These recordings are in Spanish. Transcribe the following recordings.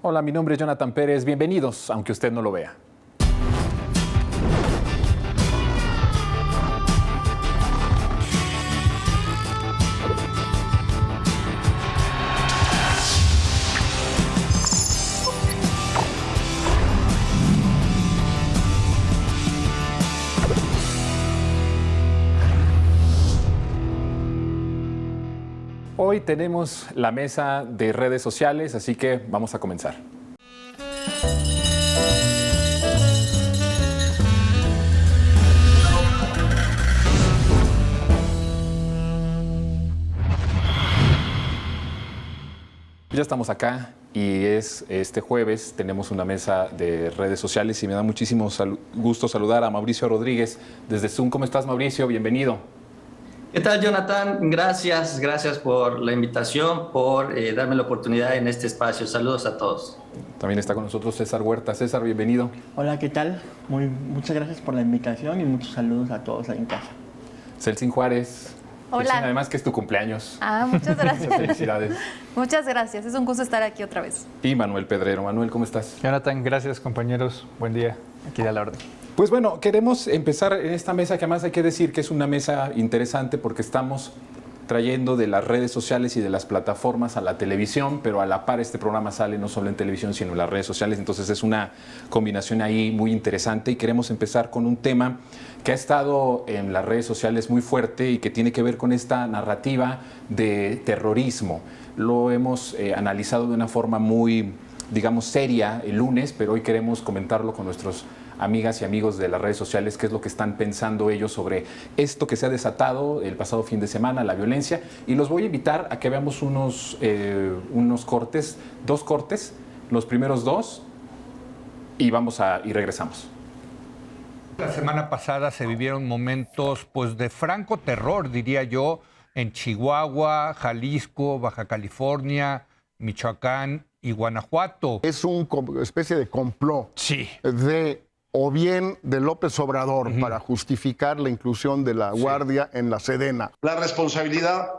Hola, mi nombre es Jonathan Pérez. Bienvenidos, aunque usted no lo vea. Hoy tenemos la mesa de redes sociales, así que vamos a comenzar. Ya estamos acá y este jueves tenemos una mesa de redes sociales y me da muchísimo gusto saludar a Mauricio Rodríguez desde Zoom. ¿Cómo estás, Mauricio? Bienvenido. ¿Qué tal, Jonathan? Gracias much la invitación, por darme la oportunidad en este espacio. Saludos a todos. También está con nosotros César Huerta. César, bienvenido. Hola, ¿qué tal? Muchas gracias por la invitación y muchos saludos a todos ahí en casa. Celsin Juárez. Hola. Celsin, además que es tu cumpleaños. Muchas gracias. Muchas felicidades. Muchas gracias. Es un gusto estar aquí otra vez. Y Manuel Pedrero. Manuel, ¿cómo estás? Jonathan, gracias, compañeros. Buen día. Aquí a la orden. Pues bueno, queremos empezar en esta mesa, que además hay que decir que es una mesa interesante porque estamos trayendo de las redes sociales y de las plataformas a la televisión, pero a la par este programa sale no solo en televisión, sino en las redes sociales. Entonces es una combinación ahí muy interesante y queremos empezar con un tema que ha estado en las redes sociales muy fuerte y que tiene que ver con esta narrativa de terrorismo. Lo hemos analizado de una forma muy, digamos, seria el lunes, pero hoy queremos comentarlo con nuestros amigas y amigos de las redes sociales, qué es lo que están pensando ellos sobre esto que se ha desatado el pasado fin de semana, la violencia. Y los voy a invitar a que veamos unos cortes, dos cortes, los primeros dos, y regresamos. La semana pasada se vivieron momentos pues de franco terror, diría yo, en Chihuahua, Jalisco, Baja California, Michoacán y Guanajuato. Es una especie de complot Sí. o bien de López Obrador para justificar la inclusión de la Guardia en la Sedena. La responsabilidad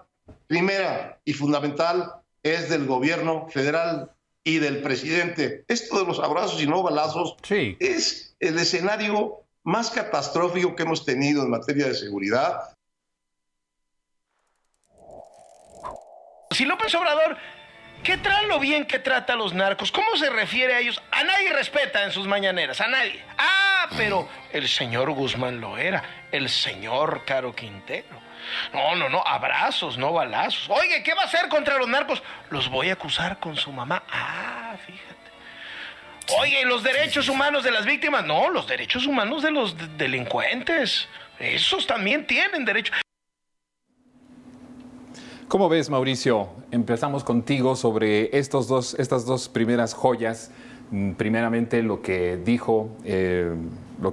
primera y fundamental es del gobierno federal y del presidente. Esto de los abrazos y no balazos es el escenario más catastrófico que hemos tenido en materia de seguridad. Si López Obrador, ¿qué tal lo bien que trata a los narcos? ¿Cómo se refiere a ellos? A nadie respeta en sus mañaneras, a nadie. Pero el señor Guzmán lo era, el señor Caro Quintero. No, abrazos, no balazos. Oye, ¿qué va a hacer contra los narcos? Los voy a acusar con su mamá. Fíjate. Oye, ¿los derechos humanos de las víctimas? No, los derechos humanos de los delincuentes. Esos también tienen derecho. ¿Cómo ves, Mauricio? Empezamos contigo sobre estas dos primeras joyas. Primeramente, lo que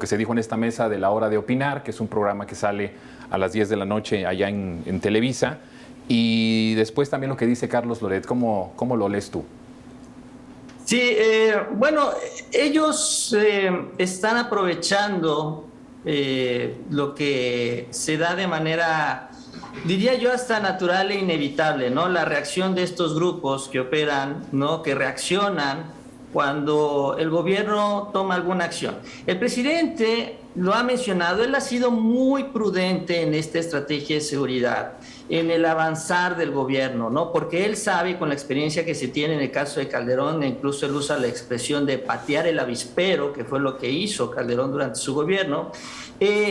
se dijo en esta mesa de La Hora de Opinar, que es un programa que sale a las 10 de la noche allá en Televisa. Y después también lo que dice Carlos Loret. ¿Cómo lo lees tú? Sí, ellos están aprovechando lo que se da de manera, diría yo, hasta natural e inevitable, ¿no? La reacción de estos grupos que operan, ¿no? Que reaccionan cuando el gobierno toma alguna acción. El presidente lo ha mencionado, él ha sido muy prudente en esta estrategia de seguridad, en el avanzar del gobierno, ¿no? Porque él sabe, con la experiencia que se tiene en el caso de Calderón, incluso él usa la expresión de patear el avispero, que fue lo que hizo Calderón durante su gobierno,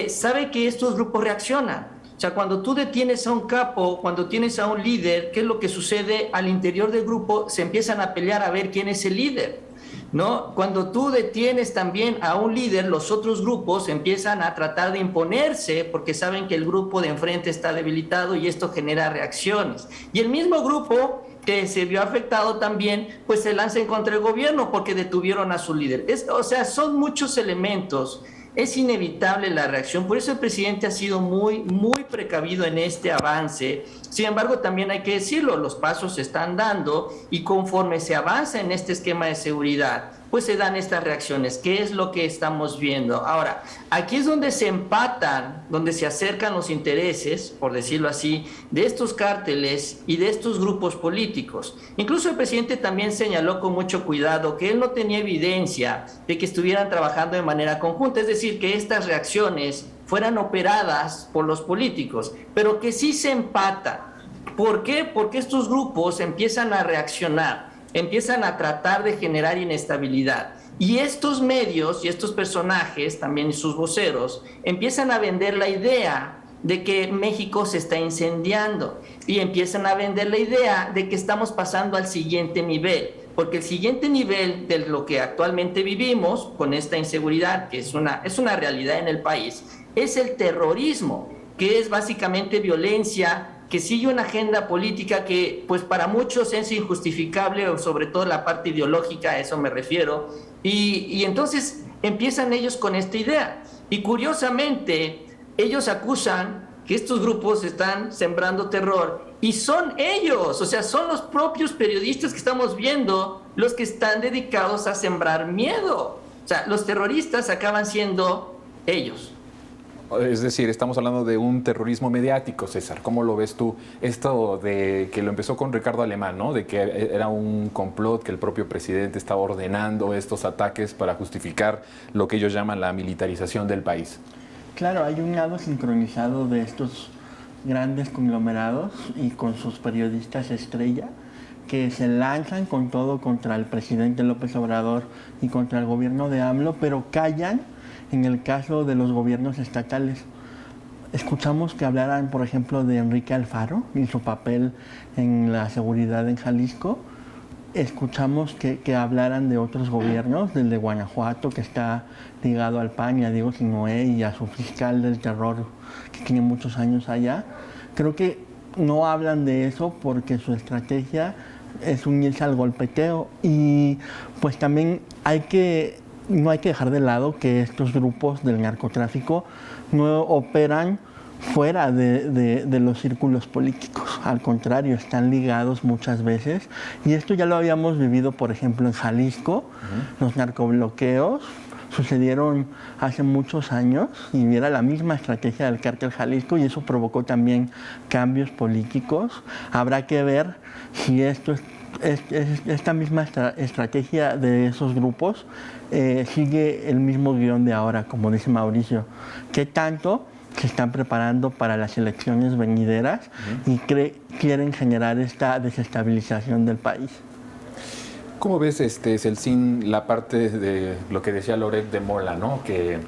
sabe que estos grupos reaccionan. O sea, cuando tú detienes a un capo, cuando tienes a un líder, ¿qué es lo que sucede? Al interior del grupo se empiezan a pelear a ver quién es el líder, ¿no? Cuando tú detienes también a un líder, los otros grupos empiezan a tratar de imponerse porque saben que el grupo de enfrente está debilitado y esto genera reacciones. Y el mismo grupo que se vio afectado también, pues se lanza en contra del gobierno porque detuvieron a su líder. O sea, son muchos elementos. Es inevitable la reacción, por eso el presidente ha sido muy precavido en este avance. Sin embargo, también hay que decirlo, los pasos se están dando y conforme se avanza en este esquema de seguridad, pues se dan estas reacciones. ¿Qué es lo que estamos viendo? Ahora, aquí es donde se empatan, donde se acercan los intereses, por decirlo así, de estos cárteles y de estos grupos políticos. Incluso el presidente también señaló con mucho cuidado que él no tenía evidencia de que estuvieran trabajando de manera conjunta, es decir, que estas reacciones fueran operadas por los políticos, pero que sí se empatan. ¿Por qué? Porque estos grupos empiezan a reaccionar, empiezan a tratar de generar inestabilidad. Y estos medios y estos personajes, también sus voceros, empiezan a vender la idea de que México se está incendiando y empiezan a vender la idea de que estamos pasando al siguiente nivel. Porque el siguiente nivel de lo que actualmente vivimos con esta inseguridad, que es una realidad en el país, es el terrorismo, que es básicamente violencia, que sigue una agenda política que pues para muchos es injustificable, o sobre todo la parte ideológica, a eso me refiero, y entonces empiezan ellos con esta idea, y curiosamente ellos acusan que estos grupos están sembrando terror, y son ellos, o sea, son los propios periodistas que estamos viendo los que están dedicados a sembrar miedo. O sea, los terroristas acaban siendo ellos. Es decir, estamos hablando de un terrorismo mediático, César. ¿Cómo lo ves tú? Esto de que lo empezó con Ricardo Alemán, ¿no? De que era un complot, que el propio presidente estaba ordenando estos ataques para justificar lo que ellos llaman la militarización del país. Claro, hay un lado sincronizado de estos grandes conglomerados y con sus periodistas estrella que se lanzan con todo contra el presidente López Obrador y contra el gobierno de AMLO, pero callan en el caso de los gobiernos estatales. Escuchamos que hablaran, por ejemplo, de Enrique Alfaro y su papel en la seguridad en Jalisco. Escuchamos que hablaran de otros gobiernos, del de Guanajuato, que está ligado al PAN y a Diego Sinoé y a su fiscal del terror, que tiene muchos años allá. Creo que no hablan de eso porque su estrategia es unirse al golpeteo. Y pues también no hay que dejar de lado que estos grupos del narcotráfico no operan fuera de los círculos políticos. Al contrario, están ligados muchas veces. Y esto ya lo habíamos vivido, por ejemplo, en Jalisco. Los narcobloqueos sucedieron hace muchos años y era la misma estrategia del cártel Jalisco y eso provocó también cambios políticos. Habrá que ver si esta misma estrategia de esos grupos sigue el mismo guión de ahora, como dice Mauricio. ¿Qué tanto se están preparando para las elecciones venideras y quieren generar esta desestabilización del país? ¿Cómo ves, Celsin, la parte de lo que decía Loret de Mola, ¿no? Que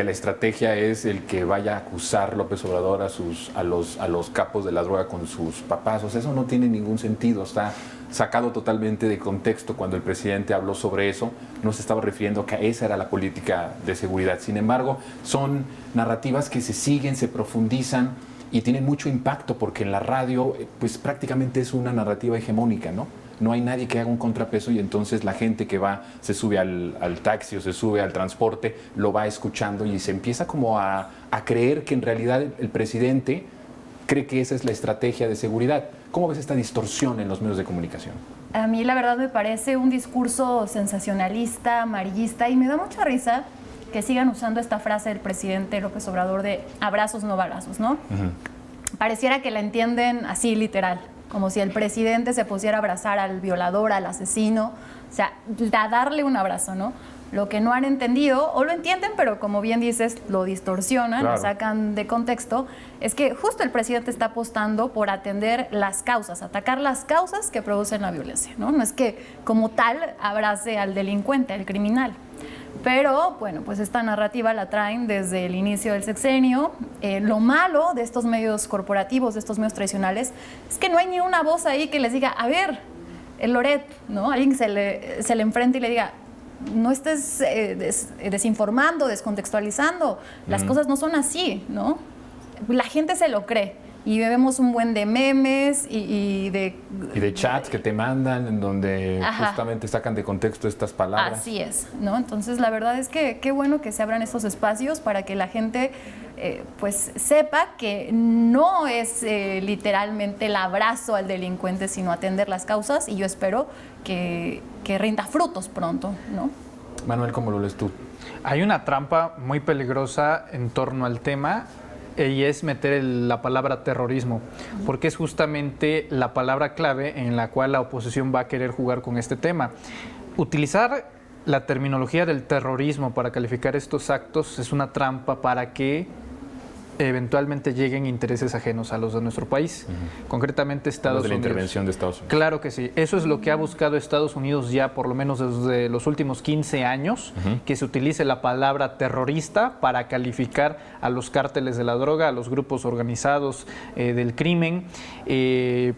la estrategia es el que vaya a acusar López Obrador a los capos de la droga con sus papás? O sea, eso no tiene ningún sentido, está sacado totalmente de contexto. Cuando el presidente habló sobre eso, no se estaba refiriendo a que esa era la política de seguridad. Sin embargo, son narrativas que se siguen, se profundizan y tienen mucho impacto porque en la radio pues prácticamente es una narrativa hegemónica, ¿no? No hay nadie que haga un contrapeso y entonces la gente que se sube al taxi o se sube al transporte, lo va escuchando y se empieza como a creer que en realidad el presidente cree que esa es la estrategia de seguridad. ¿Cómo ves esta distorsión en los medios de comunicación? A mí la verdad me parece un discurso sensacionalista, amarillista y me da mucha risa que sigan usando esta frase del presidente López Obrador de abrazos no balazos, ¿no? Pareciera que la entienden así literal, como si el presidente se pusiera a abrazar al violador, al asesino, o sea, a darle un abrazo, ¿no? Lo que no han entendido, o lo entienden, pero como bien dices, lo distorsionan, claro, lo sacan de contexto, es que justo el presidente está apostando por atender las causas, atacar las causas que producen la violencia, ¿no? No es que como tal abrace al delincuente, al criminal. Pero, bueno, pues esta narrativa la traen desde el inicio del sexenio. Lo malo de estos medios corporativos, de estos medios tradicionales, es que no hay ni una voz ahí que les diga, a ver, el Loret, ¿no? Alguien se le enfrenta y le diga, no estés desinformando, descontextualizando, las cosas no son así, ¿no? La gente se lo cree. y vemos un buen de memes y de chats que te mandan en donde justamente sacan de contexto estas palabras. Así es, ¿no? Entonces la verdad es que qué bueno que se abran estos espacios para que la gente pues sepa que no es literalmente el abrazo al delincuente, sino atender las causas, y yo espero que rinda frutos pronto, ¿no? Manuel, ¿cómo lo lees tú? Hay una trampa muy peligrosa en torno al tema y es meter la palabra terrorismo, porque es justamente la palabra clave en la cual la oposición va a querer jugar con este tema. Utilizar la terminología del terrorismo para calificar estos actos es una trampa para que eventualmente lleguen intereses ajenos a los de nuestro país, concretamente Estados Unidos. La intervención de Estados Unidos. Claro que sí, eso es lo que ha buscado Estados Unidos ya por lo menos desde los últimos 15 años, que se utilice la palabra terrorista para calificar a los cárteles de la droga, a los grupos organizados del crimen,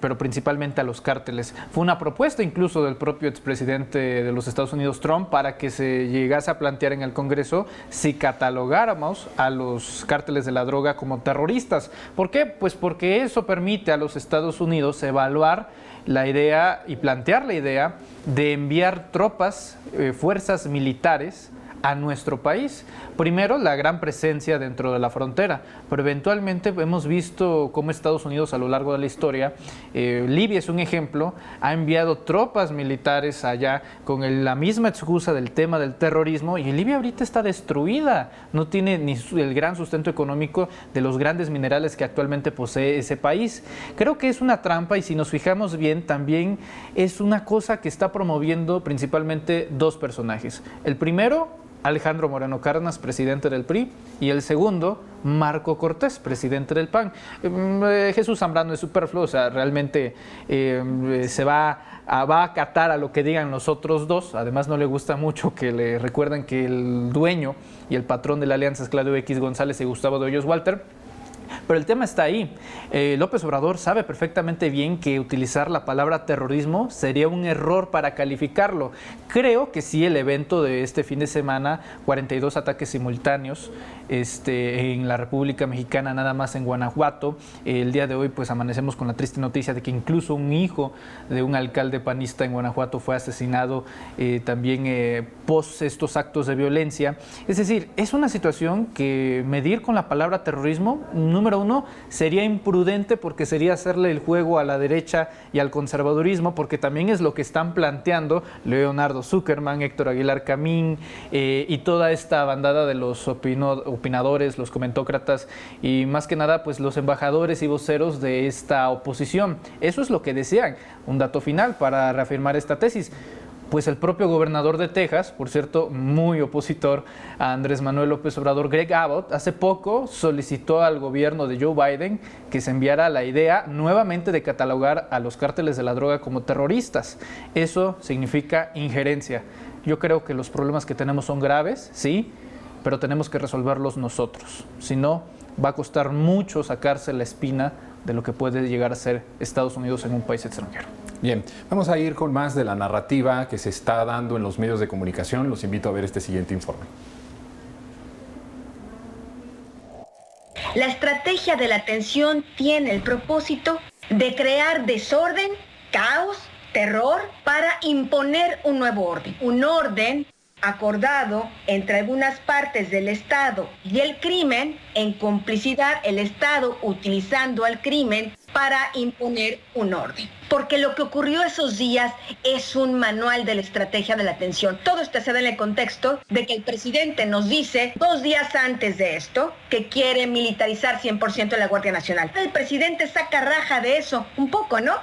pero principalmente a los cárteles. Fue una propuesta incluso del propio expresidente de los Estados Unidos, Trump, para que se llegase a plantear en el Congreso si catalogáramos a los cárteles de la droga como terroristas. ¿Por qué? Pues porque eso permite a los Estados Unidos evaluar la idea y plantear la idea de enviar tropas, fuerzas militares a nuestro país. Primero, la gran presencia dentro de la frontera, pero eventualmente hemos visto cómo Estados Unidos a lo largo de la historia, Libia es un ejemplo, ha enviado tropas militares allá con la misma excusa del tema del terrorismo, y Libia ahorita está destruida, no tiene ni el gran sustento económico de los grandes minerales que actualmente posee ese país. Creo que es una trampa, y si nos fijamos bien, también es una cosa que está promoviendo principalmente dos personajes. El primero, Alejandro Moreno Cárdenas, presidente del PRI, y el segundo, Marco Cortés, presidente del PAN. Jesús Zambrano es superfluo, o sea, realmente se va a acatar a lo que digan los otros dos. Además, no le gusta mucho que le recuerden que el dueño y el patrón de la alianza es Claudio X González y Gustavo de Hoyos Walter. Pero el tema está ahí. López Obrador sabe perfectamente bien que utilizar la palabra terrorismo sería un error para calificarlo. Creo que sí, el evento de este fin de semana, 42 ataques simultáneos en la República Mexicana, nada más en Guanajuato. El día de hoy pues amanecemos con la triste noticia de que incluso un hijo de un alcalde panista en Guanajuato fue asesinado también post estos actos de violencia. Es decir, es una situación que medir con la palabra terrorismo, número uno, sería imprudente, porque sería hacerle el juego a la derecha y al conservadurismo, porque también es lo que están planteando Leonardo Zuckerman, Héctor Aguilar Camín y toda esta bandada de los opinadores, los comentócratas y más que nada pues los embajadores y voceros de esta oposición. Eso es lo que desean. Un dato final para reafirmar esta tesis. Pues el propio gobernador de Texas, por cierto, muy opositor a Andrés Manuel López Obrador, Greg Abbott, hace poco solicitó al gobierno de Joe Biden que se enviara la idea nuevamente de catalogar a los cárteles de la droga como terroristas. Eso significa injerencia. Yo creo que los problemas que tenemos son graves, sí, pero tenemos que resolverlos nosotros. Si no, va a costar mucho sacarse la espina de lo que puede llegar a ser Estados Unidos en un país extranjero. Bien, vamos a ir con más de la narrativa que se está dando en los medios de comunicación. Los invito a ver este siguiente informe. La estrategia de la atención tiene el propósito de crear desorden, caos, terror para imponer un nuevo orden. Un orden acordado entre algunas partes del Estado y el crimen, en complicidad el Estado utilizando al crimen para imponer un orden. Porque lo que ocurrió esos días es un manual de la estrategia de la atención. Todo esto se da en el contexto de que el presidente nos dice 2 días antes de esto que quiere militarizar 100% la Guardia Nacional. El presidente saca raja de eso un poco, ¿no?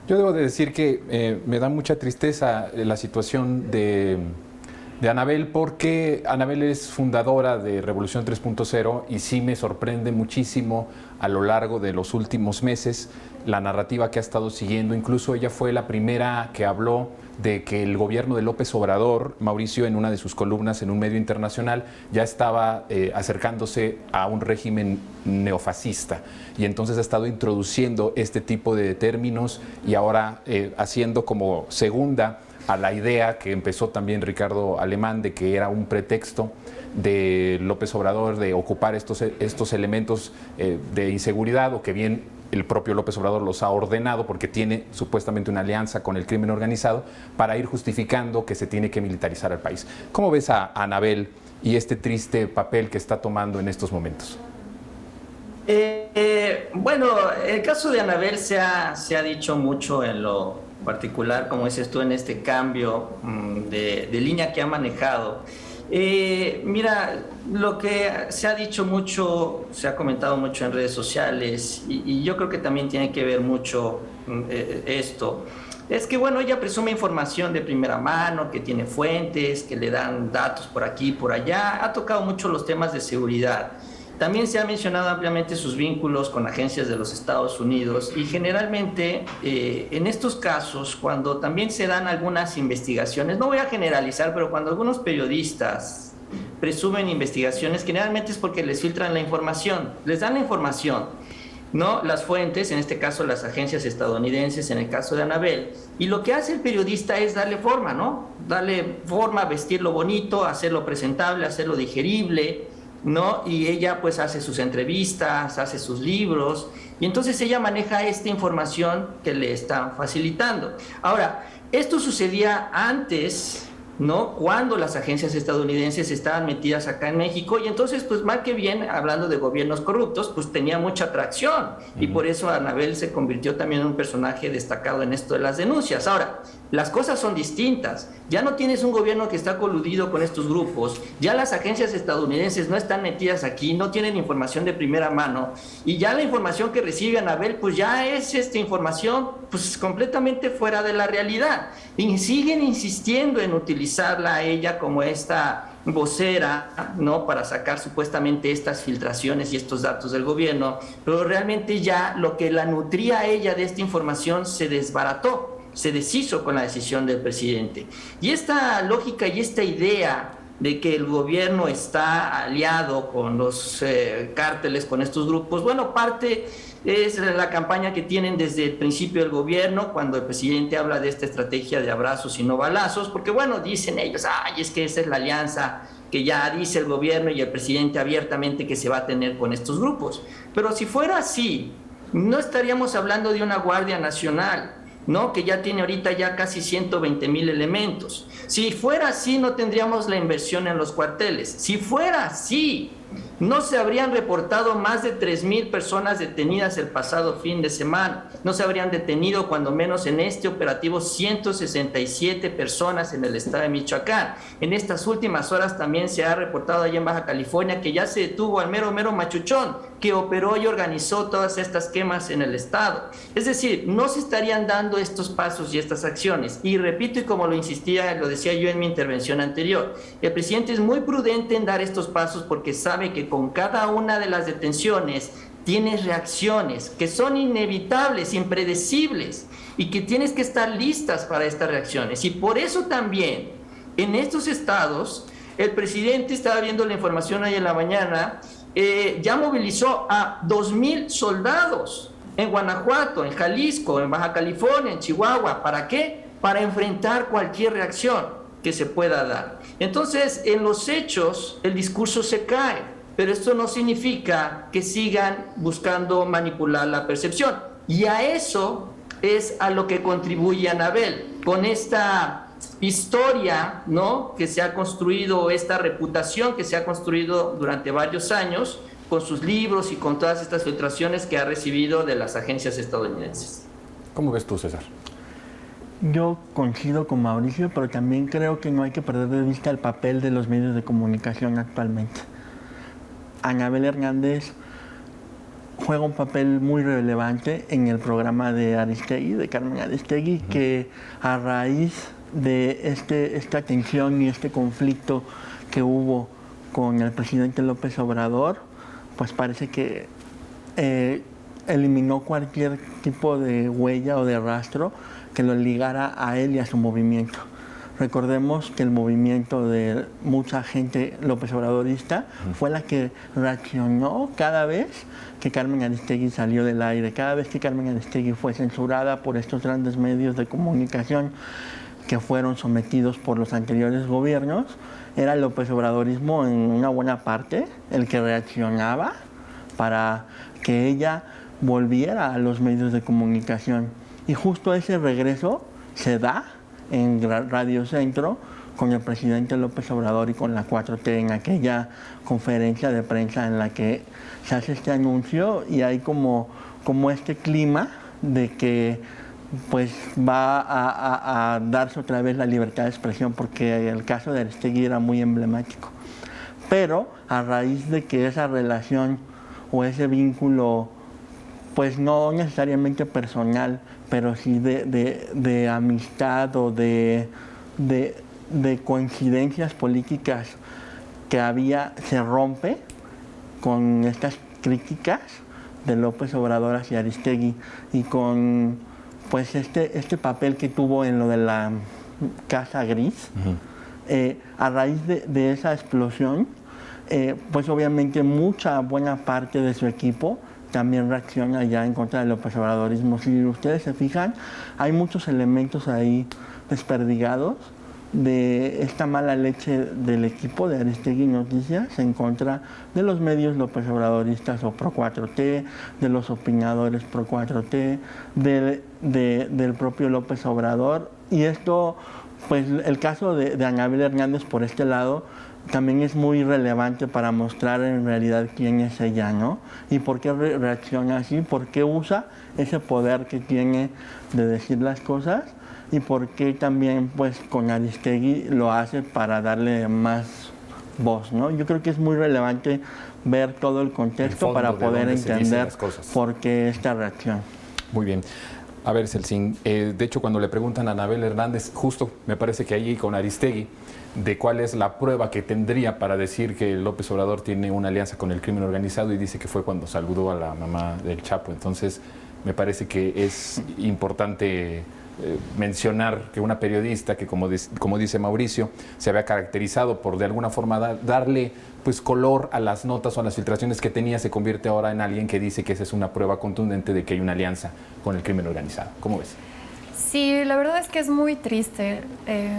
Yo debo de decir que me da mucha tristeza la situación de Anabel, porque Anabel es fundadora de Revolución 3.0 y sí me sorprende muchísimo a lo largo de los últimos meses la narrativa que ha estado siguiendo. Incluso ella fue la primera que habló de que el gobierno de López Obrador, Mauricio, en una de sus columnas en un medio internacional, ya estaba acercándose a un régimen neofascista, y entonces ha estado introduciendo este tipo de términos y ahora haciendo como segunda a la idea que empezó también Ricardo Alemán de que era un pretexto de López Obrador de ocupar estos elementos de inseguridad, o que bien el propio López Obrador los ha ordenado porque tiene supuestamente una alianza con el crimen organizado para ir justificando que se tiene que militarizar al país. ¿Cómo ves a Anabel y este triste papel que está tomando en estos momentos? Bueno, el caso de Anabel se ha dicho mucho en lo particular, como dices tú, en este cambio de línea que ha manejado. Mira, lo que se ha dicho mucho, se ha comentado mucho en redes sociales, y yo creo que también tiene que ver mucho esto, es que, bueno, ella presume información de primera mano, que tiene fuentes, que le dan datos por aquí y por allá, ha tocado mucho los temas de seguridad. También se ha mencionado ampliamente sus vínculos con agencias de los Estados Unidos, y generalmente en estos casos, cuando también se dan algunas investigaciones, no voy a generalizar, pero cuando algunos periodistas presumen investigaciones, generalmente es porque les filtran la información, les dan la información, ¿no? Las fuentes, en este caso las agencias estadounidenses, en el caso de Anabel, y lo que hace el periodista es darle forma, ¿no? Darle forma, vestirlo bonito, hacerlo presentable, hacerlo digerible, ¿no? Y ella pues hace sus entrevistas, hace sus libros, y entonces ella maneja esta información que le están facilitando. Ahora, esto sucedía antes, ¿no? Cuando las agencias estadounidenses estaban metidas acá en México, y entonces pues mal que bien, hablando de gobiernos corruptos, pues tenía mucha atracción, y por eso Anabel se convirtió también en un personaje destacado en esto de las denuncias. Ahora, las cosas son distintas. Ya no tienes un gobierno que está coludido con estos grupos, ya las agencias estadounidenses no están metidas aquí, no tienen información de primera mano, y ya la información que recibe Anabel pues ya es información pues completamente fuera de la realidad, y siguen insistiendo en utilizarla a ella como esta vocera, ¿no? Para sacar supuestamente estas filtraciones y estos datos del gobierno, pero realmente ya lo que la nutría a ella de esta información se desbarató, se deshizo con la decisión del presidente. Y esta lógica y esta idea de que el gobierno está aliado con los cárteles, con estos grupos, bueno, parte es la campaña que tienen desde el principio del gobierno, cuando el presidente habla de esta estrategia de abrazos y no balazos, porque bueno, dicen ellos, ay, es que esa es la alianza que ya dice el gobierno y el presidente abiertamente que se va a tener con estos grupos. Pero si fuera así, no estaríamos hablando de una Guardia Nacional, ¿no? Que ya tiene ahorita ya casi 120,000 elementos. Si fuera así, no tendríamos la inversión en los cuarteles. Si fuera así, no se habrían reportado más de 3,000 personas detenidas el pasado fin de semana. No se habrían detenido, cuando menos en este operativo, 167 personas en el estado de Michoacán. En estas últimas horas también se ha reportado allá en Baja California que ya se detuvo al mero machuchón que operó y organizó todas estas quemas en el estado. Es decir, no se estarían dando estos pasos y estas acciones. Y repito, y como lo insistía, lo decía yo en mi intervención anterior, el presidente es muy prudente en dar estos pasos porque sabe que con cada una de las detenciones tienes reacciones que son inevitables, impredecibles, y que tienes que estar listas para estas reacciones. Y por eso también en estos estados el presidente, estaba viendo la información hoy en la mañana, ya movilizó a 2,000 soldados en Guanajuato, en Jalisco, en Baja California, en Chihuahua. ¿Para qué? Para enfrentar cualquier reacción que se pueda dar. Entonces, en los hechos, el discurso se cae, pero esto no significa que sigan buscando manipular la percepción. Y a eso es a lo que contribuye Anabel, con esta historia, ¿no?, que se ha construido, esta reputación que se ha construido durante varios años, con sus libros y con todas estas filtraciones que ha recibido de las agencias estadounidenses. ¿Cómo ves tú, César? Yo coincido con Mauricio, pero también creo que no hay que perder de vista el papel de los medios de comunicación actualmente. Anabel Hernández juega un papel muy relevante en el programa de Aristegui, de Carmen Aristegui, que a raíz de esta tensión y este conflicto que hubo con el presidente López Obrador, pues parece que eliminó cualquier tipo de huella o de rastro que lo ligara a él y a su movimiento. Recordemos que el movimiento de mucha gente López Obradorista fue la que reaccionó cada vez que Carmen Aristegui salió del aire, cada vez que Carmen Aristegui fue censurada por estos grandes medios de comunicación. que fueron sometidos por los anteriores gobiernos, era el López Obradorismo en una buena parte el que reaccionaba para que ella volviera a los medios de comunicación. Y justo ese regreso se da en Radio Centro con el presidente López Obrador y con la 4T en aquella conferencia de prensa en la que se hace este anuncio y hay como este clima de que pues va a darse otra vez la libertad de expresión, porque el caso de Aristegui era muy emblemático. Pero a raíz de que esa relación o ese vínculo, pues no necesariamente personal, pero sí de amistad o de coincidencias políticas que había, se rompe con estas críticas de López Obrador hacia Aristegui y con pues este papel que tuvo en lo de la Casa Gris. A raíz de esa explosión, pues obviamente buena parte de su equipo también reacciona ya en contra del López Obradorismo. Si ustedes se fijan, hay muchos elementos ahí desperdigados de esta mala leche del equipo de Aristegui Noticias en contra de los medios López Obradoristas o Pro 4T, de los opinadores Pro 4T, del propio López Obrador. Y esto, pues el caso de Anabel Hernández por este lado también es muy relevante para mostrar en realidad quién es ella, ¿no? Y por qué reacciona así, por qué usa ese poder que tiene de decir las cosas y por qué también pues con Aristegui lo hace para darle más voz, ¿no? Yo creo que es muy relevante ver todo el contexto para poder entender por qué esta reacción. Muy bien. A ver, Celsin, de hecho cuando le preguntan a Anabel Hernández, justo me parece que ahí con Aristegui, de cuál es la prueba que tendría para decir que López Obrador tiene una alianza con el crimen organizado, y dice que fue cuando saludó a la mamá del Chapo. Entonces me parece que es importante mencionar que una periodista que, como dice Mauricio, se había caracterizado por de alguna forma darle pues color a las notas o a las filtraciones que tenía, se convierte ahora en alguien que dice que esa es una prueba contundente de que hay una alianza con el crimen organizado. ¿Cómo ves? Sí, la verdad es que es muy triste,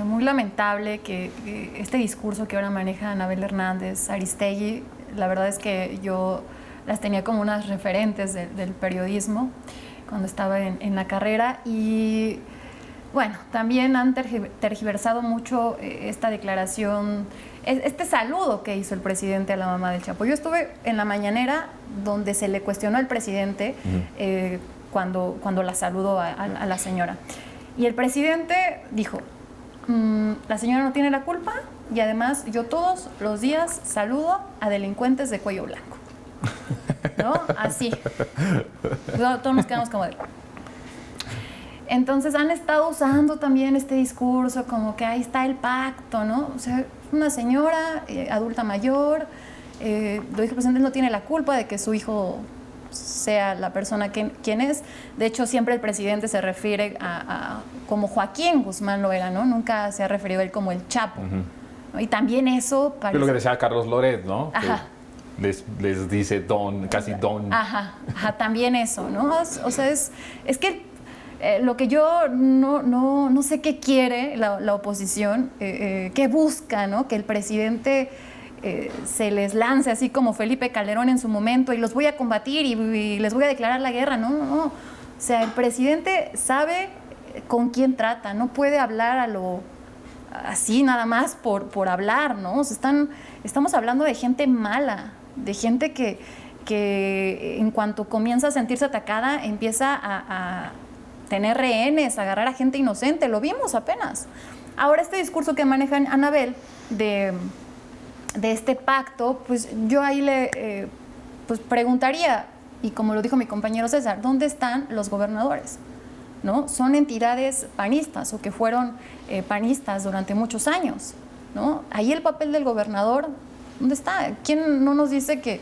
muy lamentable que este discurso que ahora maneja Anabel Hernández, Aristegui, la verdad es que yo las tenía como unas referentes del periodismo cuando estaba en la carrera y bueno, también han tergiversado mucho esta declaración, este saludo que hizo el presidente a la mamá del Chapo. Yo estuve en la mañanera donde se le cuestionó al presidente cuando la saludó a la señora. Y el presidente dijo, la señora no tiene la culpa y además yo todos los días saludo a delincuentes de cuello blanco. ¿No? Así. Todos nos quedamos como de... Entonces han estado usando también este discurso como que ahí está el pacto, ¿no? O sea, una señora adulta mayor, lo dijo el presidente, no tiene la culpa de que su hijo sea la persona quien es. De hecho, siempre el presidente se refiere a como Joaquín Guzmán lo era, ¿no? Nunca se ha referido a él como el Chapo. ¿No? Y también eso parece... Lo que decía Carlos Loret, ¿no? Ajá. Les dice don, casi don. Ajá, también eso, ¿no? O sea, es que lo que yo no sé qué quiere la oposición, qué busca, ¿no? Que el presidente se les lance así como Felipe Calderón en su momento y los voy a combatir y les voy a declarar la guerra. No. O sea, el presidente sabe con quién trata, no puede hablar así nada más por hablar, ¿no? O sea, estamos hablando de gente mala, de gente que en cuanto comienza a sentirse atacada empieza a tener rehenes, a agarrar a gente inocente, lo vimos apenas. Ahora este discurso que maneja Anabel de este pacto, pues yo ahí le pues preguntaría, y como lo dijo mi compañero César, ¿dónde están los gobernadores? ¿No? Son entidades panistas o que fueron panistas durante muchos años, ¿no? Ahí el papel del gobernador, ¿dónde está? ¿Quién no nos dice que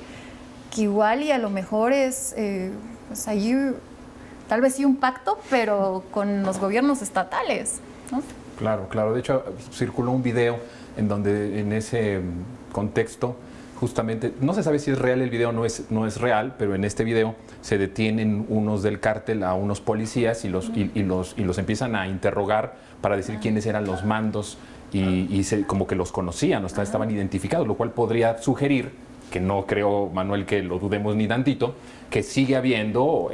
igual y a lo mejor es, pues ahí tal vez sí un pacto, pero con los gobiernos estatales, ¿no? Claro. De hecho, circuló un video en donde en ese contexto justamente, no se sabe si es real el video o no es real, pero en este video se detienen unos del cártel a unos policías y los empiezan a interrogar para decir quiénes eran los mandos y como que los conocían, estaban identificados, lo cual podría sugerir, que no creo, Manuel, que lo dudemos ni tantito, que sigue habiendo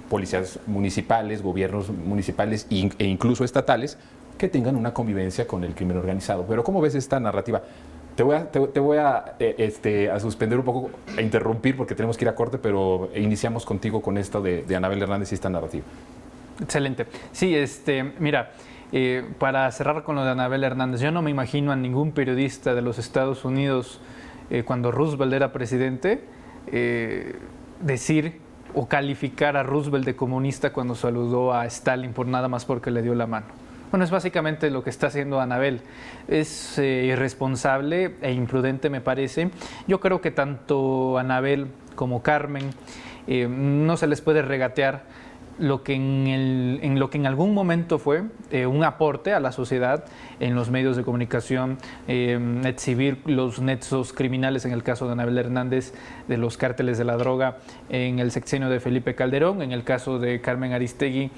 policías municipales, gobiernos municipales e incluso estatales que tengan una convivencia con el crimen organizado. Pero ¿cómo ves esta narrativa? Te voy a suspender un poco, a interrumpir porque tenemos que ir a corte, pero iniciamos contigo con esto de Anabel Hernández y esta narrativa. Excelente. Sí, mira, para cerrar con lo de Anabel Hernández, yo no me imagino a ningún periodista de los Estados Unidos cuando Roosevelt era presidente decir o calificar a Roosevelt de comunista cuando saludó a Stalin por nada más porque le dio la mano. Bueno, es básicamente lo que está haciendo Anabel. Es irresponsable e imprudente, me parece. Yo creo que tanto Anabel como Carmen no se les puede regatear lo que en algún momento fue un aporte a la sociedad en los medios de comunicación, exhibir los nexos criminales en el caso de Anabel Hernández, de los cárteles de la droga en el sexenio de Felipe Calderón, en el caso de Carmen Aristegui,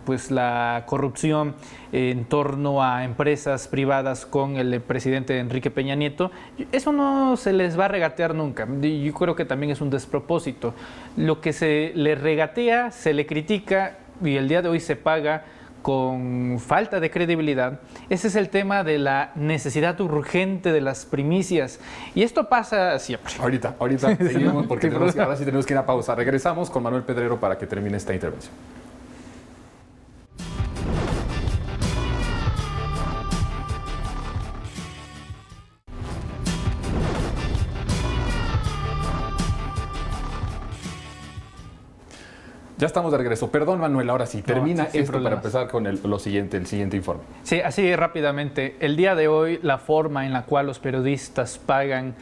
pues la corrupción en torno a empresas privadas con el presidente Enrique Peña Nieto. Eso no se les va a regatear nunca. Yo creo que también es un despropósito. Lo que se le regatea, se le critica y el día de hoy se paga con falta de credibilidad. Ese es el tema de la necesidad urgente de las primicias. Y esto pasa siempre. Ahorita seguimos porque ahora sí tenemos que ir a pausa. Regresamos con Manuel Pedrero para que termine esta intervención. Ya estamos de regreso. Perdón, Manuel, ahora sí, termina esto para empezar con el siguiente informe. Sí, así rápidamente. El día de hoy, la forma en la cual los periodistas pagan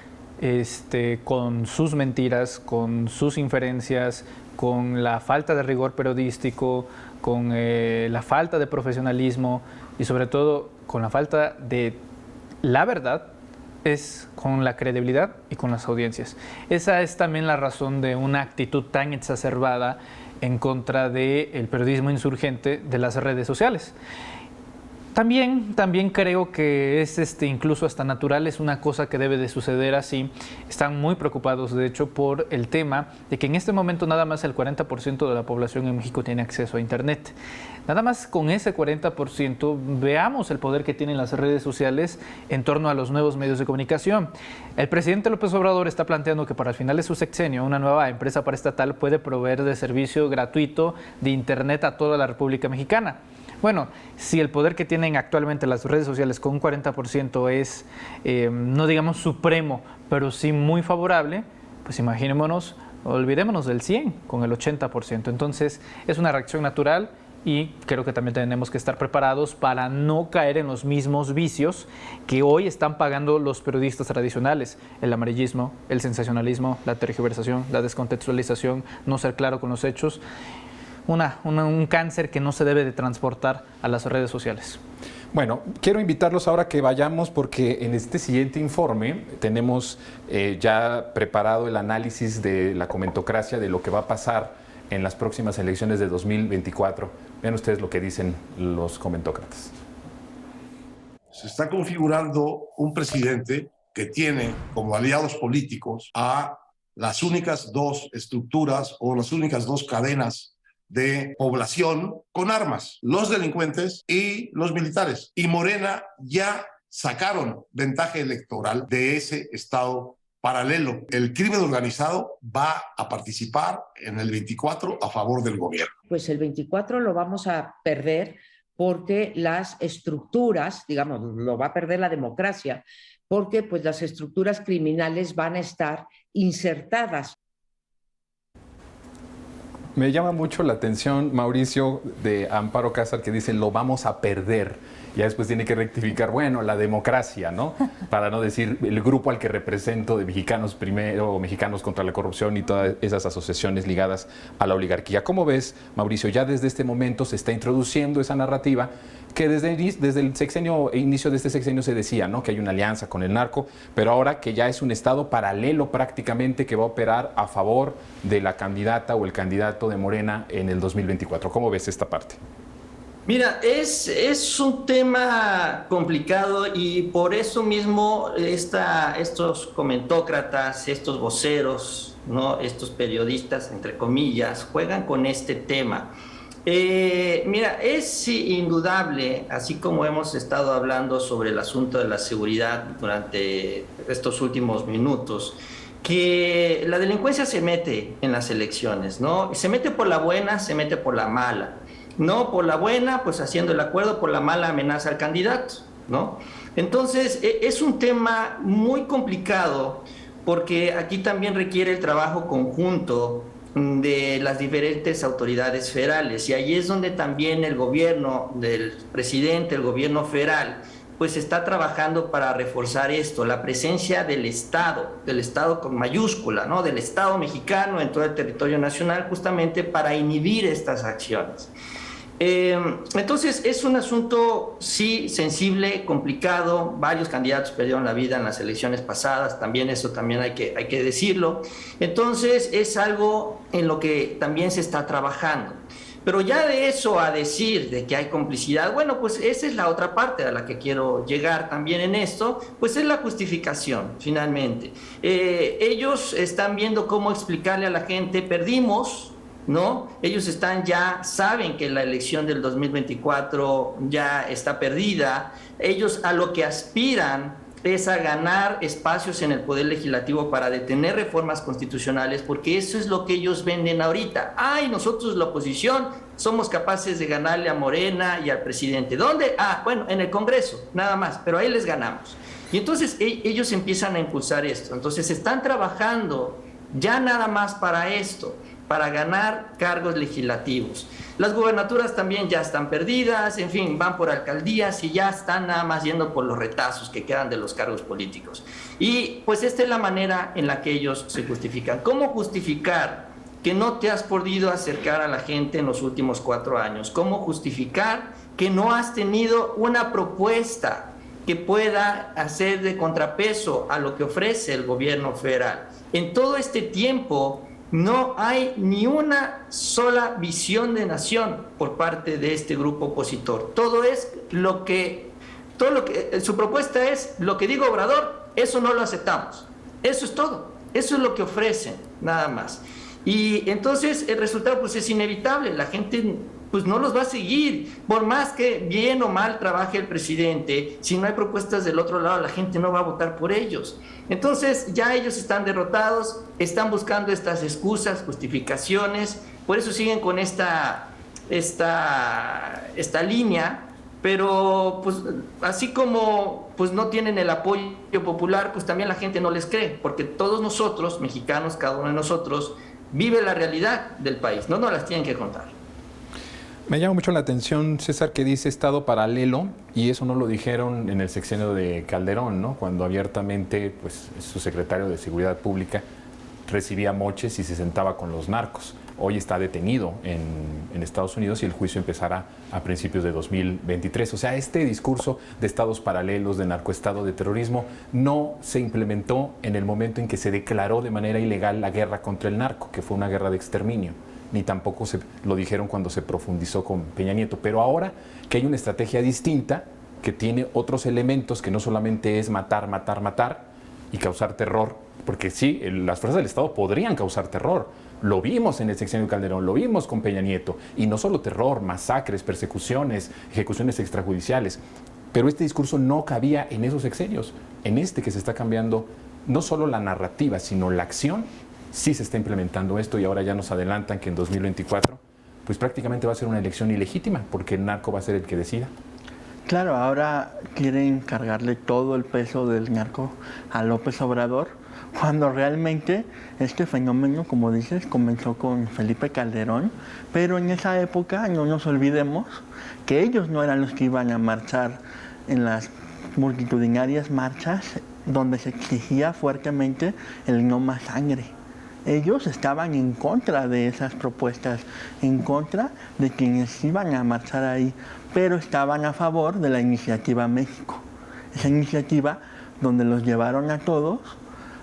con sus mentiras, con sus inferencias, con la falta de rigor periodístico, con la falta de profesionalismo y sobre todo con la falta de la verdad, es con la credibilidad y con las audiencias. Esa es también la razón de una actitud tan exacerbada en contra del periodismo insurgente de las redes sociales. También creo que es incluso hasta natural, es una cosa que debe de suceder así. Están muy preocupados, de hecho, por el tema de que en este momento nada más el 40% de la población en México tiene acceso a Internet. Nada más con ese 40% veamos el poder que tienen las redes sociales en torno a los nuevos medios de comunicación. El presidente López Obrador está planteando que para el final de su sexenio una nueva empresa paraestatal puede proveer de servicio gratuito de Internet a toda la República Mexicana. Bueno, si el poder que tienen actualmente las redes sociales con un 40% es, no digamos supremo, pero sí muy favorable, pues imaginémonos, olvidémonos del 100 con el 80%. Entonces, es una reacción natural y creo que también tenemos que estar preparados para no caer en los mismos vicios que hoy están pagando los periodistas tradicionales. El amarillismo, el sensacionalismo, la tergiversación, la descontextualización, no ser claro con los hechos. Un cáncer que no se debe de transportar a las redes sociales. Bueno, quiero invitarlos ahora que vayamos porque en este siguiente informe tenemos ya preparado el análisis de la comentocracia, de lo que va a pasar en las próximas elecciones de 2024. Vean ustedes lo que dicen los comentócratas. Se está configurando un presidente que tiene como aliados políticos a las únicas dos estructuras o las únicas dos cadenas de población con armas, los delincuentes y los militares. Y Morena ya sacaron ventaja electoral de ese estado paralelo. El crimen organizado va a participar en el 24 a favor del gobierno. Pues el 24 lo vamos a perder porque las estructuras, digamos, lo va a perder la democracia, porque pues las estructuras criminales van a estar insertadas. Me llama mucho la atención, Mauricio, de Amparo Cázar, que dice, lo vamos a perder. ya después tiene que rectificar, bueno, la democracia, ¿no? Para no decir el grupo al que represento de Mexicanos Primero, Mexicanos contra la Corrupción y todas esas asociaciones ligadas a la oligarquía. ¿Cómo ves, Mauricio? Ya desde este momento se está introduciendo esa narrativa que desde el inicio de este sexenio se decía, ¿no? Que hay una alianza con el narco, pero ahora que ya es un estado paralelo prácticamente que va a operar a favor de la candidata o el candidato de Morena en el 2024. ¿Cómo ves esta parte? Mira, es un tema complicado y por eso mismo estos comentócratas, estos voceros, ¿no? Estos periodistas, entre comillas, juegan con este tema. Mira, es indudable, así como hemos estado hablando sobre el asunto de la seguridad durante estos últimos minutos, que la delincuencia se mete en las elecciones, ¿no? Se mete por la buena, se mete por la mala. No por la buena, pues haciendo el acuerdo, por la mala amenaza al candidato, ¿no? Entonces, es un tema muy complicado porque aquí también requiere el trabajo conjunto de las diferentes autoridades federales y ahí es donde también el gobierno del presidente, el gobierno federal, pues está trabajando para reforzar esto, la presencia del Estado con mayúscula, ¿no? Del Estado mexicano en todo el territorio nacional, justamente para inhibir estas acciones. Entonces es un asunto sí sensible, complicado, varios candidatos perdieron la vida en las elecciones pasadas, también eso también hay que decirlo, entonces es algo en lo que también se está trabajando. Pero ya de eso a decir de que hay complicidad, bueno, pues esa es la otra parte a la que quiero llegar también en esto, pues es la justificación, finalmente. Ellos están viendo cómo explicarle a la gente, perdimos, ¿no? Ellos saben que la elección del 2024 ya está perdida, ellos a lo que aspiran es a ganar espacios en el Poder Legislativo para detener reformas constitucionales, porque eso es lo que ellos venden ahorita. Ay, nosotros la oposición somos capaces de ganarle a Morena y al presidente. ¿Dónde? Bueno, en el Congreso, nada más, pero ahí les ganamos. Y entonces ellos empiezan a impulsar esto. Entonces están trabajando ya nada más para esto, para ganar cargos legislativos. Las gubernaturas también ya están perdidas, en fin, van por alcaldías y ya están nada más yendo por los retazos que quedan de los cargos políticos. Y pues esta es la manera en la que ellos se justifican. ¿Cómo justificar que no te has podido acercar a la gente en los últimos 4 años? ¿Cómo justificar que no has tenido una propuesta que pueda hacer de contrapeso a lo que ofrece el gobierno federal? En todo este tiempo no hay ni una sola visión de nación por parte de este grupo opositor. Todo lo que su propuesta es lo que diga Obrador, eso no lo aceptamos. Eso es todo. Eso es lo que ofrecen, nada más. Y entonces el resultado pues es inevitable. La gente pues no los va a seguir. Por más que bien o mal trabaje el presidente, si no hay propuestas del otro lado, la gente no va a votar por ellos. Entonces ya ellos están derrotados, están buscando estas excusas, justificaciones, por eso siguen con esta línea, pero pues así como pues no tienen el apoyo popular, pues también la gente no les cree, porque todos nosotros, mexicanos, cada uno de nosotros, vive la realidad del país, no nos las tienen que contar. Me llama mucho la atención, César, que dice Estado paralelo, y eso no lo dijeron en el sexenio de Calderón, ¿no? Cuando abiertamente pues, su secretario de Seguridad Pública recibía moches y se sentaba con los narcos. Hoy está detenido en Estados Unidos y el juicio empezará a principios de 2023. O sea, este discurso de estados paralelos, de narcoestado, de terrorismo, no se implementó en el momento en que se declaró de manera ilegal la guerra contra el narco, que fue una guerra de exterminio. Ni tampoco lo dijeron cuando se profundizó con Peña Nieto. Pero ahora que hay una estrategia distinta, que tiene otros elementos, que no solamente es matar, matar, matar y causar terror, porque sí, las fuerzas del Estado podrían causar terror. Lo vimos en el sexenio Calderón, lo vimos con Peña Nieto. Y no solo terror, masacres, persecuciones, ejecuciones extrajudiciales. Pero este discurso no cabía en esos sexenios. En este que se está cambiando no solo la narrativa, sino la acción, sí se está implementando esto y ahora ya nos adelantan que en 2024 pues prácticamente va a ser una elección ilegítima porque el narco va a ser el que decida. Claro, ahora quieren cargarle todo el peso del narco a López Obrador cuando realmente este fenómeno, como dices, comenzó con Felipe Calderón, pero en esa época no nos olvidemos que ellos no eran los que iban a marchar en las multitudinarias marchas donde se exigía fuertemente el no más sangre. Ellos estaban en contra de esas propuestas, en contra de quienes iban a marchar ahí, pero estaban a favor de la Iniciativa México. Esa iniciativa donde los llevaron a todos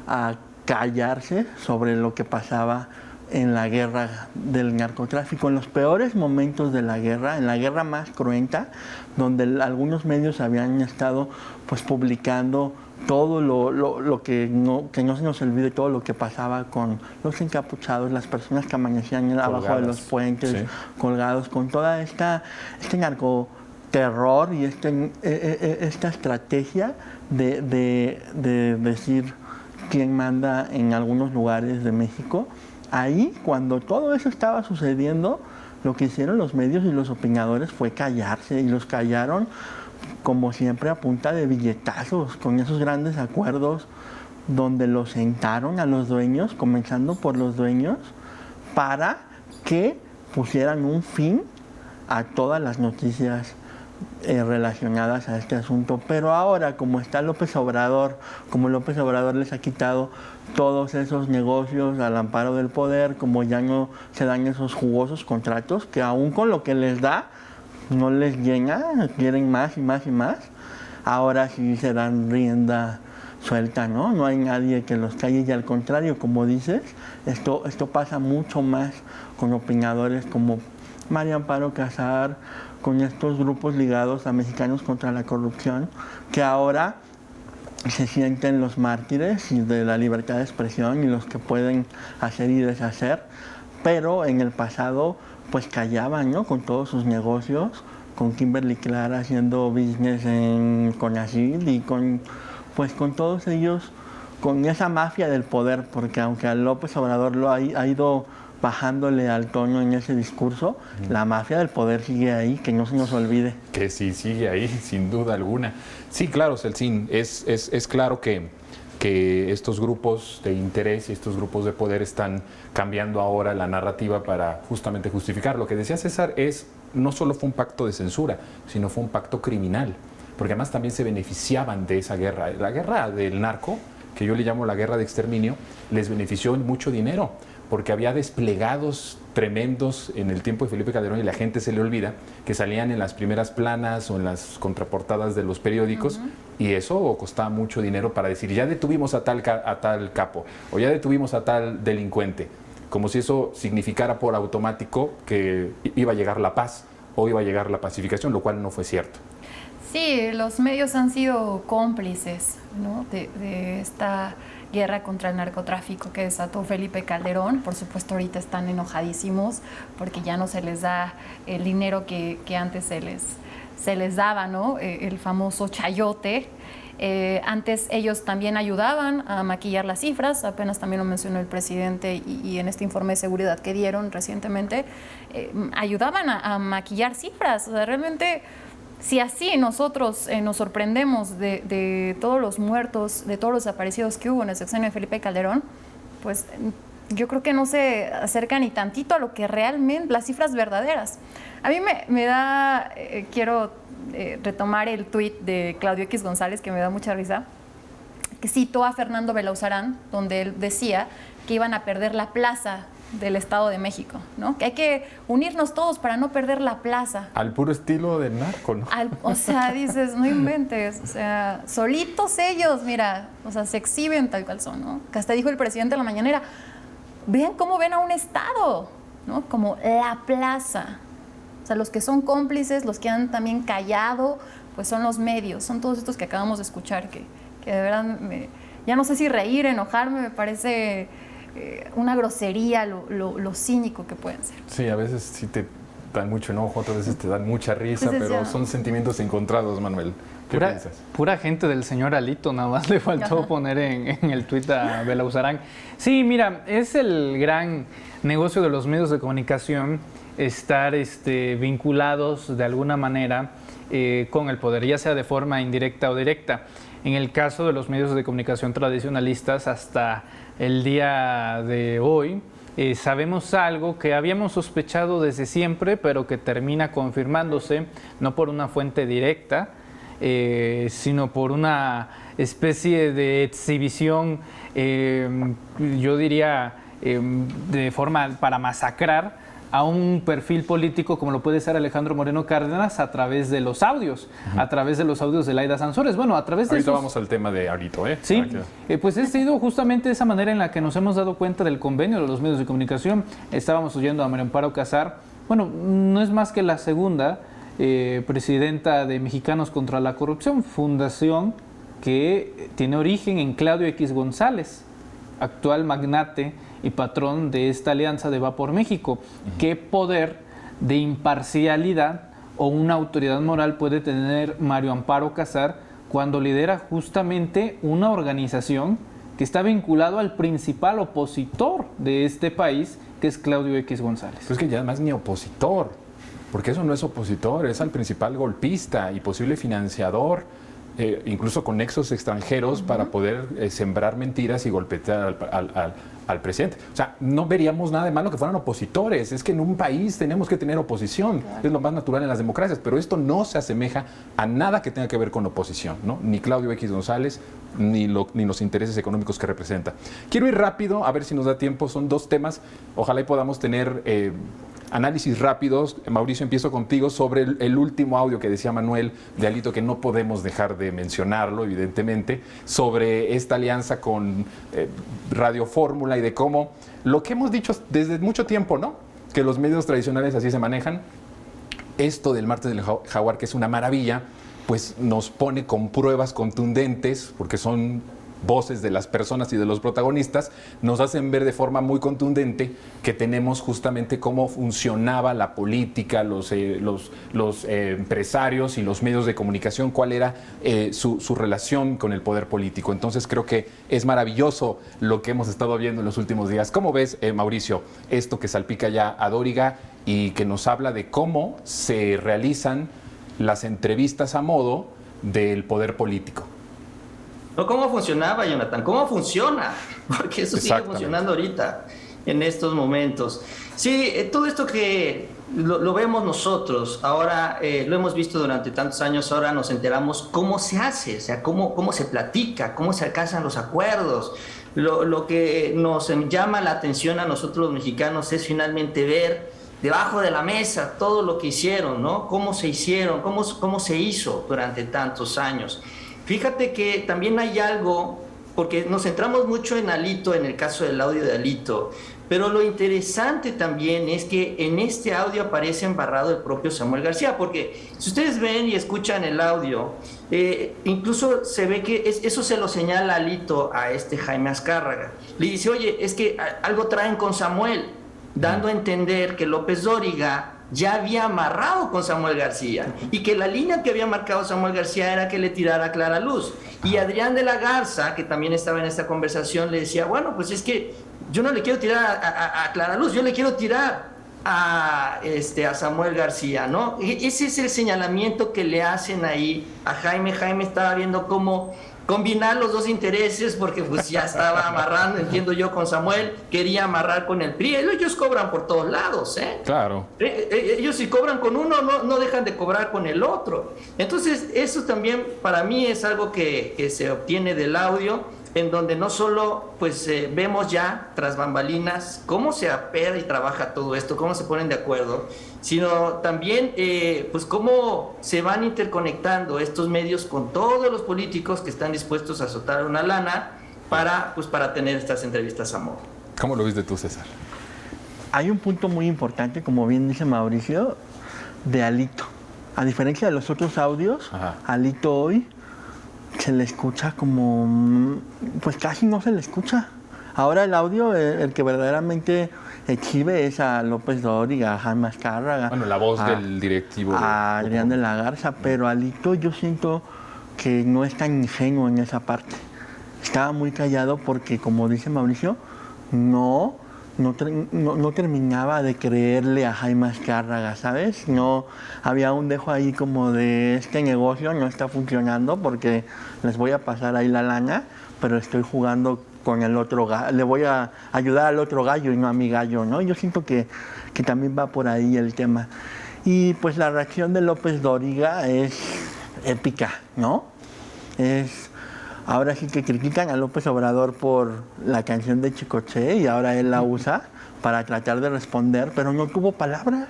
a callarse sobre lo que pasaba en la guerra del narcotráfico, en los peores momentos de la guerra, en la guerra más cruenta, donde algunos medios habían estado pues publicando todo lo que no se nos olvide, todo lo que pasaba con los encapuchados, las personas que amanecían abajo de los puentes, sí, colgados, con toda este narcoterror y esta estrategia de decir quién manda en algunos lugares de México. Ahí, cuando todo eso estaba sucediendo, lo que hicieron los medios y los opinadores fue callarse, y los callaron como siempre a punta de billetazos, con esos grandes acuerdos donde los sentaron a los dueños, comenzando por los dueños, para que pusieran un fin a todas las noticias relacionadas a este asunto. Pero ahora, como está López Obrador, como López Obrador les ha quitado todos esos negocios al amparo del poder, como ya no se dan esos jugosos contratos, que aún con lo que les da, no les llena, quieren más y más y más, ahora sí se dan rienda suelta, ¿no? No hay nadie que los calle, y al contrario, como dices, esto pasa mucho más con opinadores como María Amparo Casar, con estos grupos ligados a Mexicanos contra la Corrupción, que ahora se sienten los mártires de la libertad de expresión y los que pueden hacer y deshacer, pero en el pasado pues callaban, ¿no? Con todos sus negocios, con Kimberly Clark haciendo business en Conacyt y con todos ellos, con esa mafia del poder, porque aunque a López Obrador lo ha ido bajándole al tono en ese discurso, la mafia del poder sigue ahí, que no se nos olvide. Que sí, sigue ahí, sin duda alguna. Sí, claro, Celsin, es claro que estos grupos de interés y estos grupos de poder están cambiando ahora la narrativa para justamente justificar. Lo que decía César no solo fue un pacto de censura, sino fue un pacto criminal, porque además también se beneficiaban de esa guerra. La guerra del narco, que yo le llamo la guerra de exterminio, les benefició en mucho dinero, porque había desplegados tremendos en el tiempo de Felipe Calderón, y la gente se le olvida que salían en las primeras planas o en las contraportadas de los periódicos, y eso costaba mucho dinero para decir, ya detuvimos a tal capo, o ya detuvimos a tal delincuente, como si eso significara por automático que iba a llegar la paz o iba a llegar la pacificación, lo cual no fue cierto. Sí, los medios han sido cómplices, ¿no? de esta guerra contra el narcotráfico que desató Felipe Calderón. Por supuesto, ahorita están enojadísimos porque ya no se les da el dinero que antes se les daba, ¿no? El famoso chayote. Antes ellos también ayudaban a maquillar las cifras, apenas también lo mencionó el presidente y en este informe de seguridad que dieron recientemente, ayudaban a maquillar cifras. O sea, realmente, si así nosotros nos sorprendemos de todos los muertos, de todos los desaparecidos que hubo en el sexenio de Felipe Calderón, pues yo creo que no se acerca ni tantito a lo que realmente, las cifras verdaderas. A mí me da, quiero retomar el tuit de Claudio X González, que me da mucha risa, que citó a Fernando Belauzarán, donde él decía que iban a perder la plaza del Estado de México, ¿no? Que hay que unirnos todos para no perder la plaza. Al puro estilo del narco, ¿no? O sea, dices, no inventes, o sea, solitos ellos, mira, o sea, se exhiben tal cual son, ¿no? Que hasta dijo el presidente en la mañanera, vean cómo ven a un Estado, ¿no? Como la plaza. O sea, los que son cómplices, los que han también callado, pues son los medios, son todos estos que acabamos de escuchar, que de verdad, ya no sé si reír, enojarme, me parece una grosería lo cínico que pueden ser. Sí, a veces sí te dan mucho enojo, otras veces te dan mucha risa, Pues pero ya son sentimientos encontrados, Manuel. ¿Qué piensas? Pura gente del señor Alito, nada más le faltó poner en el tuit a Belauzarán. Sí, mira, es el gran negocio de los medios de comunicación estar vinculados de alguna manera con el poder, ya sea de forma indirecta o directa. En el caso de los medios de comunicación tradicionalistas, hasta el día de hoy, sabemos algo que habíamos sospechado desde siempre, pero que termina confirmándose, no por una fuente directa, sino por una especie de exhibición, yo diría, de forma para masacrar a un perfil político como lo puede ser Alejandro Moreno Cárdenas a través de los audios, a través de los audios de Laida Sansores. Bueno, a través de Ahorita vamos al tema de Arito, ¿eh? Sí, pues ha sido justamente esa manera en la que nos hemos dado cuenta del convenio de los medios de comunicación. Estábamos oyendo a María Amparo Casar, bueno, no es más que la segunda presidenta de Mexicanos contra la Corrupción, fundación que tiene origen en Claudio X González, actual magnate y patrón de esta alianza de Va por México. ¿Qué poder de imparcialidad o una autoridad moral puede tener Mario Amparo Casar cuando lidera justamente una organización que está vinculado al principal opositor de este país, que es Claudio X González? Pero es que ya además ni opositor, porque eso no es opositor, es al principal golpista y posible financiador, incluso con nexos extranjeros para poder sembrar mentiras y golpetear al presidente. O sea, no veríamos nada de malo que fueran opositores. Es que en un país tenemos que tener oposición. Claro. Es lo más natural en las democracias, pero esto no se asemeja a nada que tenga que ver con oposición, ¿no? Ni Claudio X González, ni los intereses económicos que representa. Quiero ir rápido, a ver si nos da tiempo. Son dos temas. Ojalá y podamos tener análisis rápidos. Mauricio, empiezo contigo sobre el último audio que decía Manuel de Alito, que no podemos dejar de mencionarlo, evidentemente, sobre esta alianza con Radio Fórmula y de cómo lo que hemos dicho desde mucho tiempo, ¿no? Que los medios tradicionales así se manejan. Esto del martes del Jaguar, que es una maravilla, pues nos pone con pruebas contundentes, porque son voces de las personas y de los protagonistas, nos hacen ver de forma muy contundente que tenemos justamente cómo funcionaba la política, los empresarios y los medios de comunicación, cuál era su relación con el poder político. Entonces creo que es maravilloso lo que hemos estado viendo en los últimos días. ¿Cómo ves, Mauricio, esto que salpica ya a Dóriga y que nos habla de cómo se realizan las entrevistas a modo del poder político? No, ¿cómo funcionaba, Jonathan? ¿Cómo funciona? Porque eso sigue funcionando ahorita, en estos momentos. Sí, todo esto que lo vemos nosotros, ahora lo hemos visto durante tantos años, ahora nos enteramos cómo se hace, o sea, cómo se platica, cómo se alcanzan los acuerdos. Lo que nos llama la atención a nosotros los mexicanos es finalmente ver debajo de la mesa todo lo que hicieron, ¿no? Cómo se hicieron, cómo se hizo durante tantos años. Fíjate que también hay algo, porque nos centramos mucho en Alito, en el caso del audio de Alito, pero lo interesante también es que en este audio aparece embarrado el propio Samuel García, porque si ustedes ven y escuchan el audio, incluso se ve que eso se lo señala Alito a Jaime Azcárraga. Le dice, oye, es que algo traen con Samuel, dando a entender que López Dóriga ya había amarrado con Samuel García y que la línea que había marcado Samuel García era que le tirara a Clara Luz. Y Adrián de la Garza, que también estaba en esta conversación, le decía, bueno, pues es que yo no le quiero tirar a Clara Luz, yo le quiero tirar a Samuel García, ¿no? Ese es el señalamiento que le hacen ahí a Jaime. Jaime estaba viendo cómo combinar los dos intereses, porque pues ya estaba amarrando, entiendo yo, con Samuel, quería amarrar con el PRI. Ellos cobran por todos lados, ¿eh? Claro. Ellos si cobran con uno, no dejan de cobrar con el otro. Entonces, eso también para mí es algo que se obtiene del audio, en donde no solo pues vemos ya tras bambalinas cómo se apea y trabaja todo esto, cómo se ponen de acuerdo, sino también pues cómo se van interconectando estos medios con todos los políticos que están dispuestos a soltar una lana para tener estas entrevistas a modo. ¿Cómo lo viste tú, César? Hay un punto muy importante, como bien dice Mauricio, de Alito. A diferencia de los otros audios, Alito hoy se le escucha como, pues casi no se le escucha. Ahora el audio, el que verdaderamente exhibe es a López Dóriga, a Jaime Azcárraga. Bueno, la voz del directivo. A Adrián de la Garza, pero Alito yo siento que no es tan ingenuo en esa parte. Estaba muy callado porque, como dice Mauricio, no no terminaba de creerle a Jaime Azcárraga, ¿sabes? No, había un dejo ahí como de este negocio no está funcionando porque les voy a pasar ahí la lana, pero estoy jugando con el otro gallo, le voy a ayudar al otro gallo y no a mi gallo, ¿no? Yo siento que también va por ahí el tema. Y pues la reacción de López Dóriga es épica, ¿no? Ahora sí que critican a López Obrador por la canción de Chicoche y ahora él la usa para tratar de responder, pero no tuvo palabras,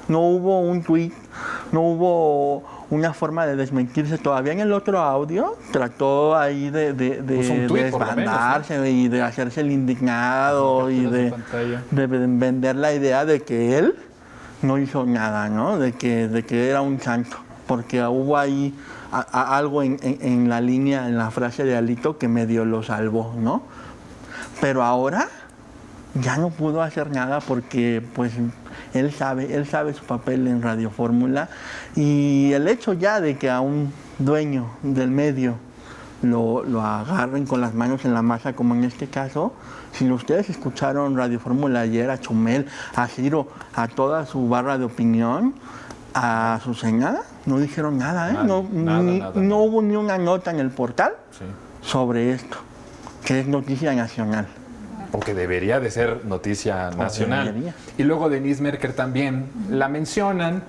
no hubo un tuit, no hubo una forma de desmentirse. Todavía en el otro audio trató ahí de desbandarse, ¿no? Y de hacerse el indignado y de vender la idea de que él no hizo nada, ¿no? De que era un santo, porque hubo ahí algo en la línea, en la frase de Alito que medio lo salvó, ¿no? Pero ahora ya no pudo hacer nada porque pues él sabe su papel en Radio Fórmula, y el hecho ya de que a un dueño del medio lo agarren con las manos en la masa, como en este caso. Si ustedes escucharon Radio Fórmula ayer, a Chumel, a Ciro, a toda su barra de opinión, a Azucena, no dijeron nada, ¿eh? No hubo ni una nota en el portal sobre esto, que es noticia nacional. Porque debería de ser noticia nacional. Y luego Denise Merker también la mencionan,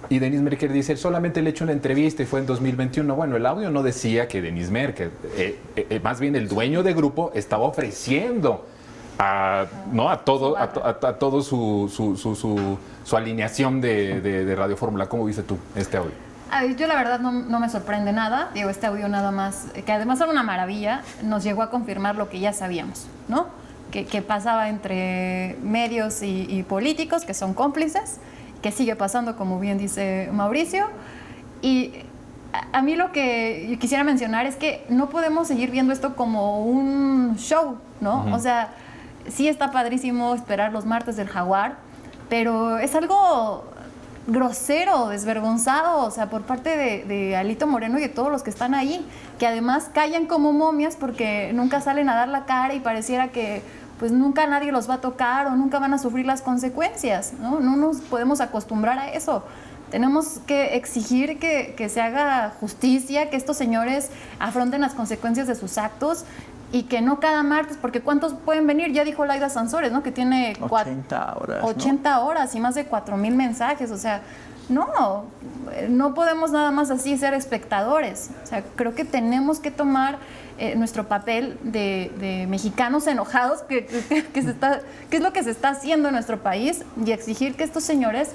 y Denise Merker dice, solamente le he hecho una entrevista y fue en 2021. Bueno, el audio no decía que Denise Merker, más bien el dueño de grupo estaba ofreciendo a todo su alineación de Radio Fórmula. ¿Cómo viste tú este audio? Yo la verdad no me sorprende nada. Digo, este audio nada más, que además era una maravilla, nos llegó a confirmar lo que ya sabíamos, ¿no? Que pasaba entre medios y políticos, que son cómplices, que sigue pasando, como bien dice Mauricio. Y a mí lo que yo quisiera mencionar es que no podemos seguir viendo esto como un show, ¿no? O sea, sí está padrísimo esperar los martes del Jaguar, pero es algo grosero, desvergonzado, o sea, por parte de Alito Moreno y de todos los que están ahí, que además callan como momias porque nunca salen a dar la cara y pareciera que pues nunca nadie los va a tocar o nunca van a sufrir las consecuencias, ¿no? No nos podemos acostumbrar a eso. Tenemos que exigir que se haga justicia, que estos señores afronten las consecuencias de sus actos y que no cada martes, porque ¿cuántos pueden venir? Ya dijo Laida Sansores, ¿no? Que tiene 80 horas. 80 horas y más de 4,000 mensajes, o sea, no podemos nada más así ser espectadores. O sea, creo que tenemos que tomar nuestro papel de mexicanos enojados, que es lo que se está haciendo en nuestro país, y exigir que estos señores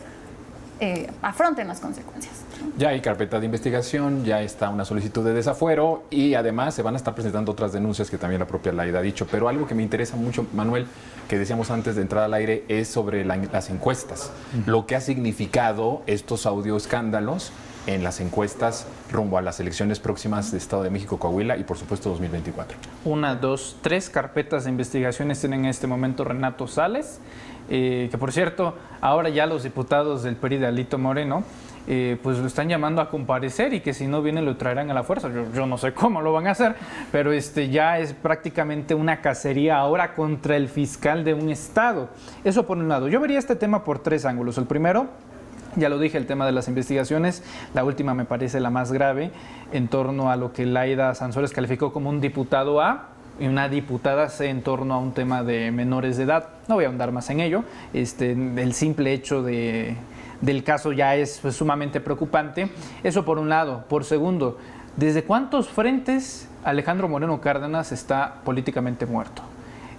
afronten las consecuencias. Ya hay carpeta de investigación, ya está una solicitud de desafuero y además se van a estar presentando otras denuncias que también la propia Laida ha dicho. Pero algo que me interesa mucho, Manuel, que decíamos antes de entrar al aire, es sobre las encuestas. Lo que ha significado estos audioescándalos en las encuestas rumbo a las elecciones próximas de Estado de México, Coahuila y por supuesto 2024. 1, 2, 3 carpetas de investigaciones tienen en este momento Renato Sales, que por cierto, ahora ya los diputados del PRI de Alito Moreno pues lo están llamando a comparecer y que si no viene lo traerán a la fuerza. Yo no sé cómo lo van a hacer, pero ya es prácticamente una cacería ahora contra el fiscal de un estado. Eso por un lado. Yo vería este tema por 3 ángulos. El primero, ya lo dije, el tema de las investigaciones. La última me parece la más grave, en torno a lo que Laida Sansores calificó como un diputado A y una diputada C en torno a un tema de menores de edad. No voy a ahondar más en ello. El simple hecho del caso ya es pues, sumamente preocupante. Eso por un lado. Por segundo, ¿desde cuántos frentes Alejandro Moreno Cárdenas está políticamente muerto?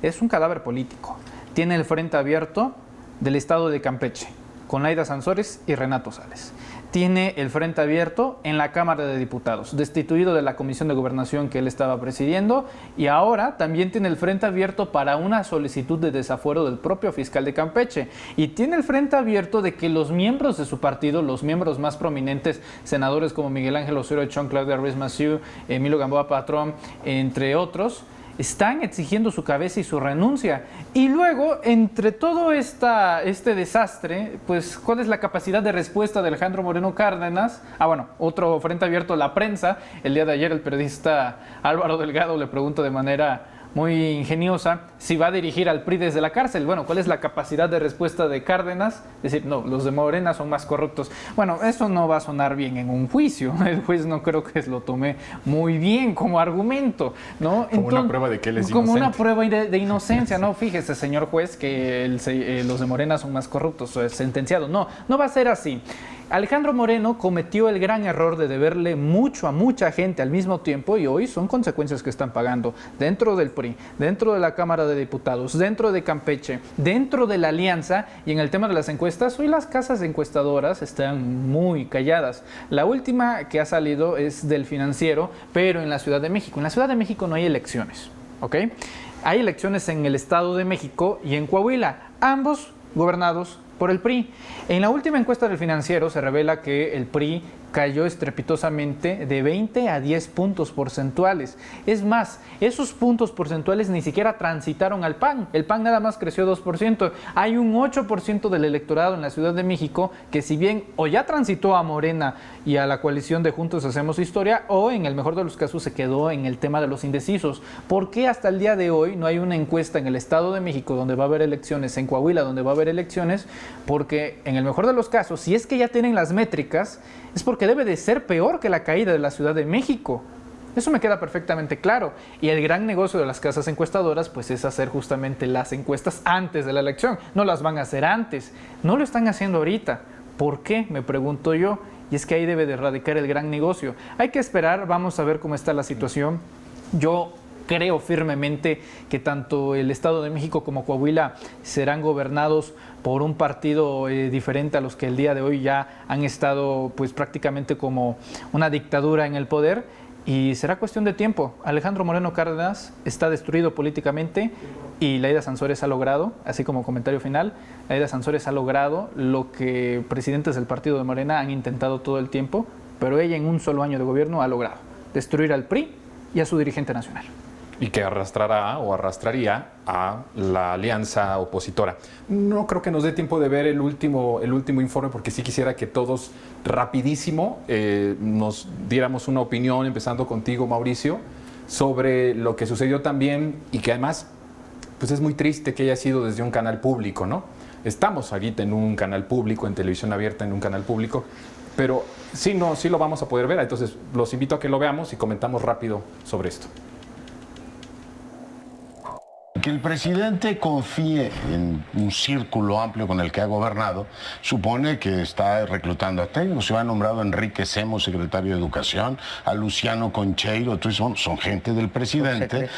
Es un cadáver político. Tiene el frente abierto del estado de Campeche, con Laida Sansores y Renato Sales. Tiene el frente abierto en la Cámara de Diputados, destituido de la Comisión de Gobernación que él estaba presidiendo, y ahora también tiene el frente abierto para una solicitud de desafuero del propio fiscal de Campeche. Y tiene el frente abierto de que los miembros de su partido, los miembros más prominentes, senadores como Miguel Ángel Osorio Chong, Claudia Ruiz Massieu, Emilio Gamboa Patrón, entre otros, están exigiendo su cabeza y su renuncia. Y luego, entre todo este desastre, pues, ¿cuál es la capacidad de respuesta de Alejandro Moreno Cárdenas? Bueno, otro frente abierto, la prensa. El día de ayer el periodista Álvaro Delgado le pregunta de manera muy ingeniosa, si va a dirigir al PRI desde la cárcel. Bueno, ¿cuál es la capacidad de respuesta de Cárdenas? Decir, no, los de Morena son más corruptos. Bueno, eso no va a sonar bien en un juicio. El juez no creo que lo tome muy bien como argumento, ¿no? Como una prueba de que él es como inocente. una prueba de inocencia, ¿no? Fíjese, señor juez, que los de Morena son más corruptos, sentenciado. No, no va a ser así. Alejandro Moreno cometió el gran error de deberle mucho a mucha gente al mismo tiempo y hoy son consecuencias que están pagando dentro del PRI, dentro de la Cámara de Diputados, dentro de Campeche, dentro de la Alianza. Y en el tema de las encuestas, hoy las casas encuestadoras están muy calladas. La última que ha salido es del Financiero, pero en la Ciudad de México. En la Ciudad de México no hay elecciones, ¿ok? Hay elecciones en el Estado de México y en Coahuila, ambos gobernados por el PRI. En la última encuesta del Financiero se revela que el PRI cayó estrepitosamente de 20 a 10 puntos porcentuales. Es más, esos puntos porcentuales ni siquiera transitaron al PAN. El PAN nada más creció 2%. Hay un 8% del electorado en la Ciudad de México que, si bien o ya transitó a Morena y a la coalición de Juntos Hacemos Historia, o en el mejor de los casos se quedó en el tema de los indecisos. ¿Por qué hasta el día de hoy no hay una encuesta en el Estado de México donde va a haber elecciones, en Coahuila donde va a haber elecciones? Porque en el mejor de los casos, si es que ya tienen las métricas, es porque debe de ser peor que la caída de la Ciudad de México. Eso me queda perfectamente claro. Y el gran negocio de las casas encuestadoras pues es hacer justamente las encuestas antes de la elección. No las van a hacer antes. No lo están haciendo ahorita. ¿Por qué? Me pregunto yo. Y es que ahí debe de radicar el gran negocio. Hay que esperar, vamos a ver cómo está la situación. Yo creo firmemente que tanto el Estado de México como Coahuila serán gobernados por un partido diferente a los que el día de hoy ya han estado pues prácticamente como una dictadura en el poder, y será cuestión de tiempo. Alejandro Moreno Cárdenas está destruido políticamente y Laida Sansores ha logrado, así como comentario final, Laida Sansores ha logrado lo que presidentes del partido de Morena han intentado todo el tiempo, pero ella en un solo año de gobierno ha logrado destruir al PRI y a su dirigente nacional. Y que arrastrará o arrastraría a la alianza opositora. No creo que nos dé tiempo de ver el último informe, porque sí quisiera que todos rapidísimo nos diéramos una opinión, empezando contigo, Mauricio, sobre lo que sucedió también, y que además pues es muy triste que haya sido desde un canal público, ¿no? Estamos ahorita en un canal público, en televisión abierta, en un canal público, pero sí lo vamos a poder ver. Entonces los invito a que lo veamos y comentamos rápido sobre esto. Que el presidente confíe en un círculo amplio con el que ha gobernado supone que está reclutando a técnicos. Se ha nombrado a Enrique Semos, secretario de Educación, a Luciano Concheiro. Entonces, son gente del presidente,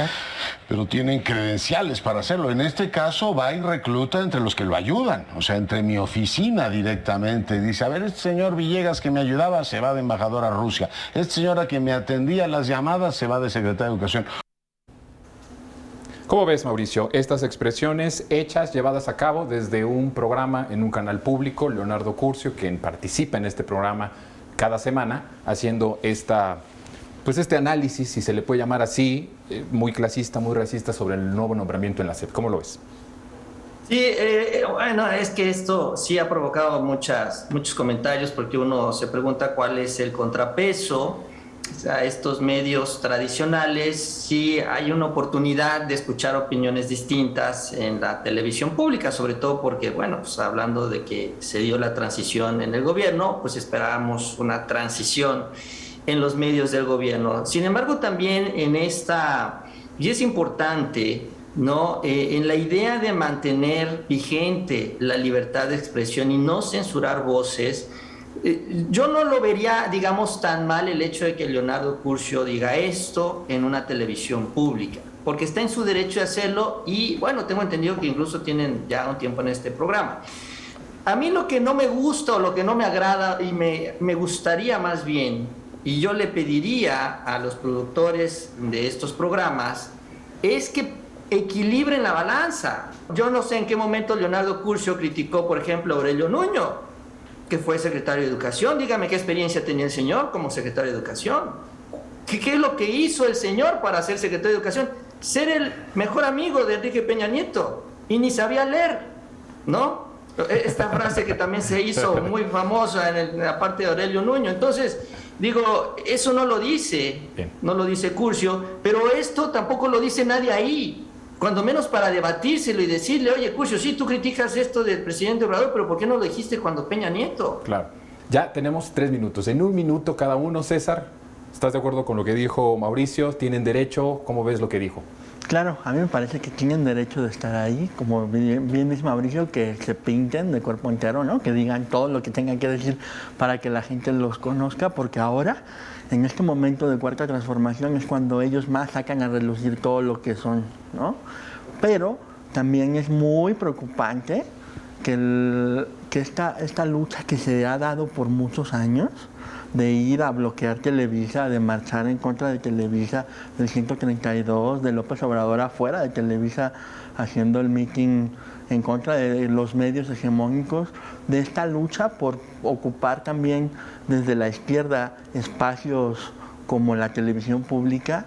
pero tienen credenciales para hacerlo. En este caso va y recluta entre los que lo ayudan, o sea, entre mi oficina directamente. Dice, a ver, este señor Villegas que me ayudaba se va de embajador a Rusia. Esta señora que me atendía las llamadas se va de secretaria de Educación. ¿Cómo ves, Mauricio, estas expresiones hechas, llevadas a cabo desde un programa en un canal público? Leonardo Curcio, quien participa en este programa cada semana, haciendo este análisis, si se le puede llamar así, muy clasista, muy racista, sobre el nuevo nombramiento en la SEP. ¿Cómo lo ves? Sí, bueno, es que esto sí ha provocado muchos comentarios, porque uno se pregunta cuál es el contrapeso a estos medios tradicionales, si hay una oportunidad de escuchar opiniones distintas en la televisión pública, sobre todo porque, bueno, pues hablando de que se dio la transición en el gobierno, pues esperábamos una transición en los medios del gobierno. Sin embargo, también en esta, y es importante, ¿no? En la idea de mantener vigente la libertad de expresión y no censurar voces, yo no lo vería, digamos, tan mal el hecho de que Leonardo Curcio diga esto en una televisión pública, porque está en su derecho de hacerlo y, bueno, tengo entendido que incluso tienen ya un tiempo en este programa. A mí lo que no me gusta o lo que no me agrada, y me gustaría más bien, y yo le pediría a los productores de estos programas, es que equilibren la balanza. Yo no sé en qué momento Leonardo Curcio criticó, por ejemplo, a Aurelio Nuño, que fue secretario de Educación. Dígame qué experiencia tenía el señor como secretario de Educación. ¿Qué es lo que hizo el señor para ser secretario de Educación? Ser el mejor amigo de Enrique Peña Nieto, y ni sabía leer, ¿no? Esta frase que también se hizo muy famosa en la parte de Aurelio Nuño. Entonces, Digo, eso no lo dice, no lo dice Curcio, pero esto tampoco lo dice nadie ahí. Cuando menos para debatírselo y decirle, oye, Curcio, sí, tú criticas esto del presidente Obrador, pero ¿por qué no lo dijiste cuando Peña Nieto? Claro. Ya tenemos 3 minutos. En 1 minuto cada uno, César, ¿estás de acuerdo con lo que dijo Mauricio? ¿Tienen derecho? ¿Cómo ves lo que dijo? Claro, a mí me parece que tienen derecho de estar ahí, como bien dice Mauricio, que se pinten de cuerpo entero, ¿no? Que digan todo lo que tengan que decir para que la gente los conozca, porque ahora, en este momento de cuarta transformación, es cuando ellos más sacan a relucir todo lo que son, ¿no? Pero también es muy preocupante que esta lucha que se ha dado por muchos años, de ir a bloquear Televisa, de marchar en contra de Televisa, del 132, de López Obrador afuera de Televisa, haciendo el meeting en contra de los medios hegemónicos, de esta lucha por ocupar también desde la izquierda espacios como la televisión pública,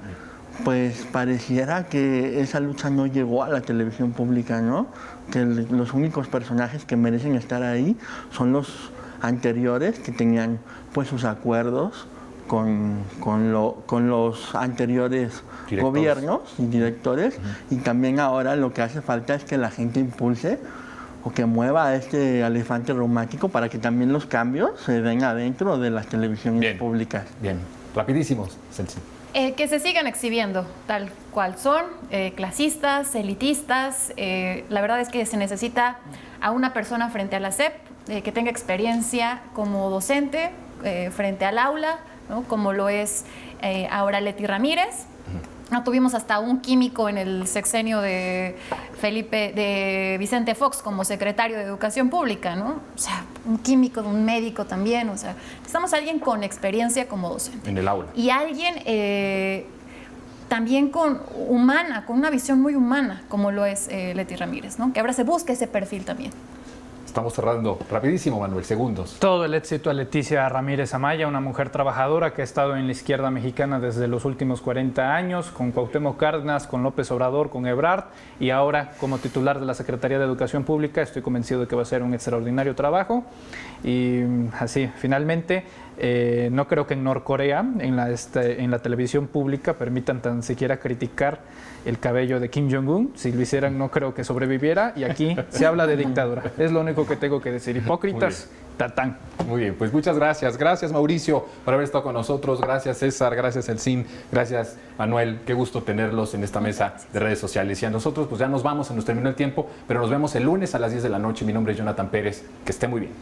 pues pareciera que esa lucha no llegó a la televisión pública, ¿no? Que los únicos personajes que merecen estar ahí son los anteriores, que tenían pues sus acuerdos con los anteriores gobiernos y directores, y también ahora lo que hace falta es que la gente impulse o que mueva a este elefante reumático para que también los cambios se den adentro de las televisiones públicas. Bien, rapidísimos, Celsi. Que se sigan exhibiendo tal cual son, clasistas, elitistas. La verdad es que se necesita a una persona frente a la SEP que tenga experiencia como docente frente al aula, ¿no? Como lo es ahora Leti Ramírez. No tuvimos hasta un químico en el sexenio de Vicente Fox como secretario de Educación Pública, ¿no? O sea, un químico, un médico también, o sea, necesitamos a alguien con experiencia como docente. En el aula. Y alguien también con una visión muy humana, como lo es Leti Ramírez, ¿no? Que ahora se busque ese perfil también. Estamos cerrando rapidísimo, Manuel, segundos. Todo el éxito a Leticia Ramírez Amaya, una mujer trabajadora que ha estado en la izquierda mexicana desde los últimos 40 años, con Cuauhtémoc Cárdenas, con López Obrador, con Ebrard, y ahora como titular de la Secretaría de Educación Pública. Estoy convencido de que va a ser un extraordinario trabajo. Y así, finalmente, no creo que en Norcorea, en la televisión pública, permitan tan siquiera criticar el cabello de Kim Jong-un. Si lo hicieran, no creo que sobreviviera. Y aquí se habla de dictadura. Es lo único que tengo que decir. Hipócritas, tatán. Muy bien, pues muchas gracias. Gracias, Mauricio, por haber estado con nosotros. Gracias, César. Gracias, Elcín. Gracias, Manuel. Qué gusto tenerlos en esta mesa de redes sociales. Y a nosotros, pues ya nos vamos, se nos terminó el tiempo, pero nos vemos el lunes a las 10 de la noche. Mi nombre es Jonathan Pérez. Que esté muy bien.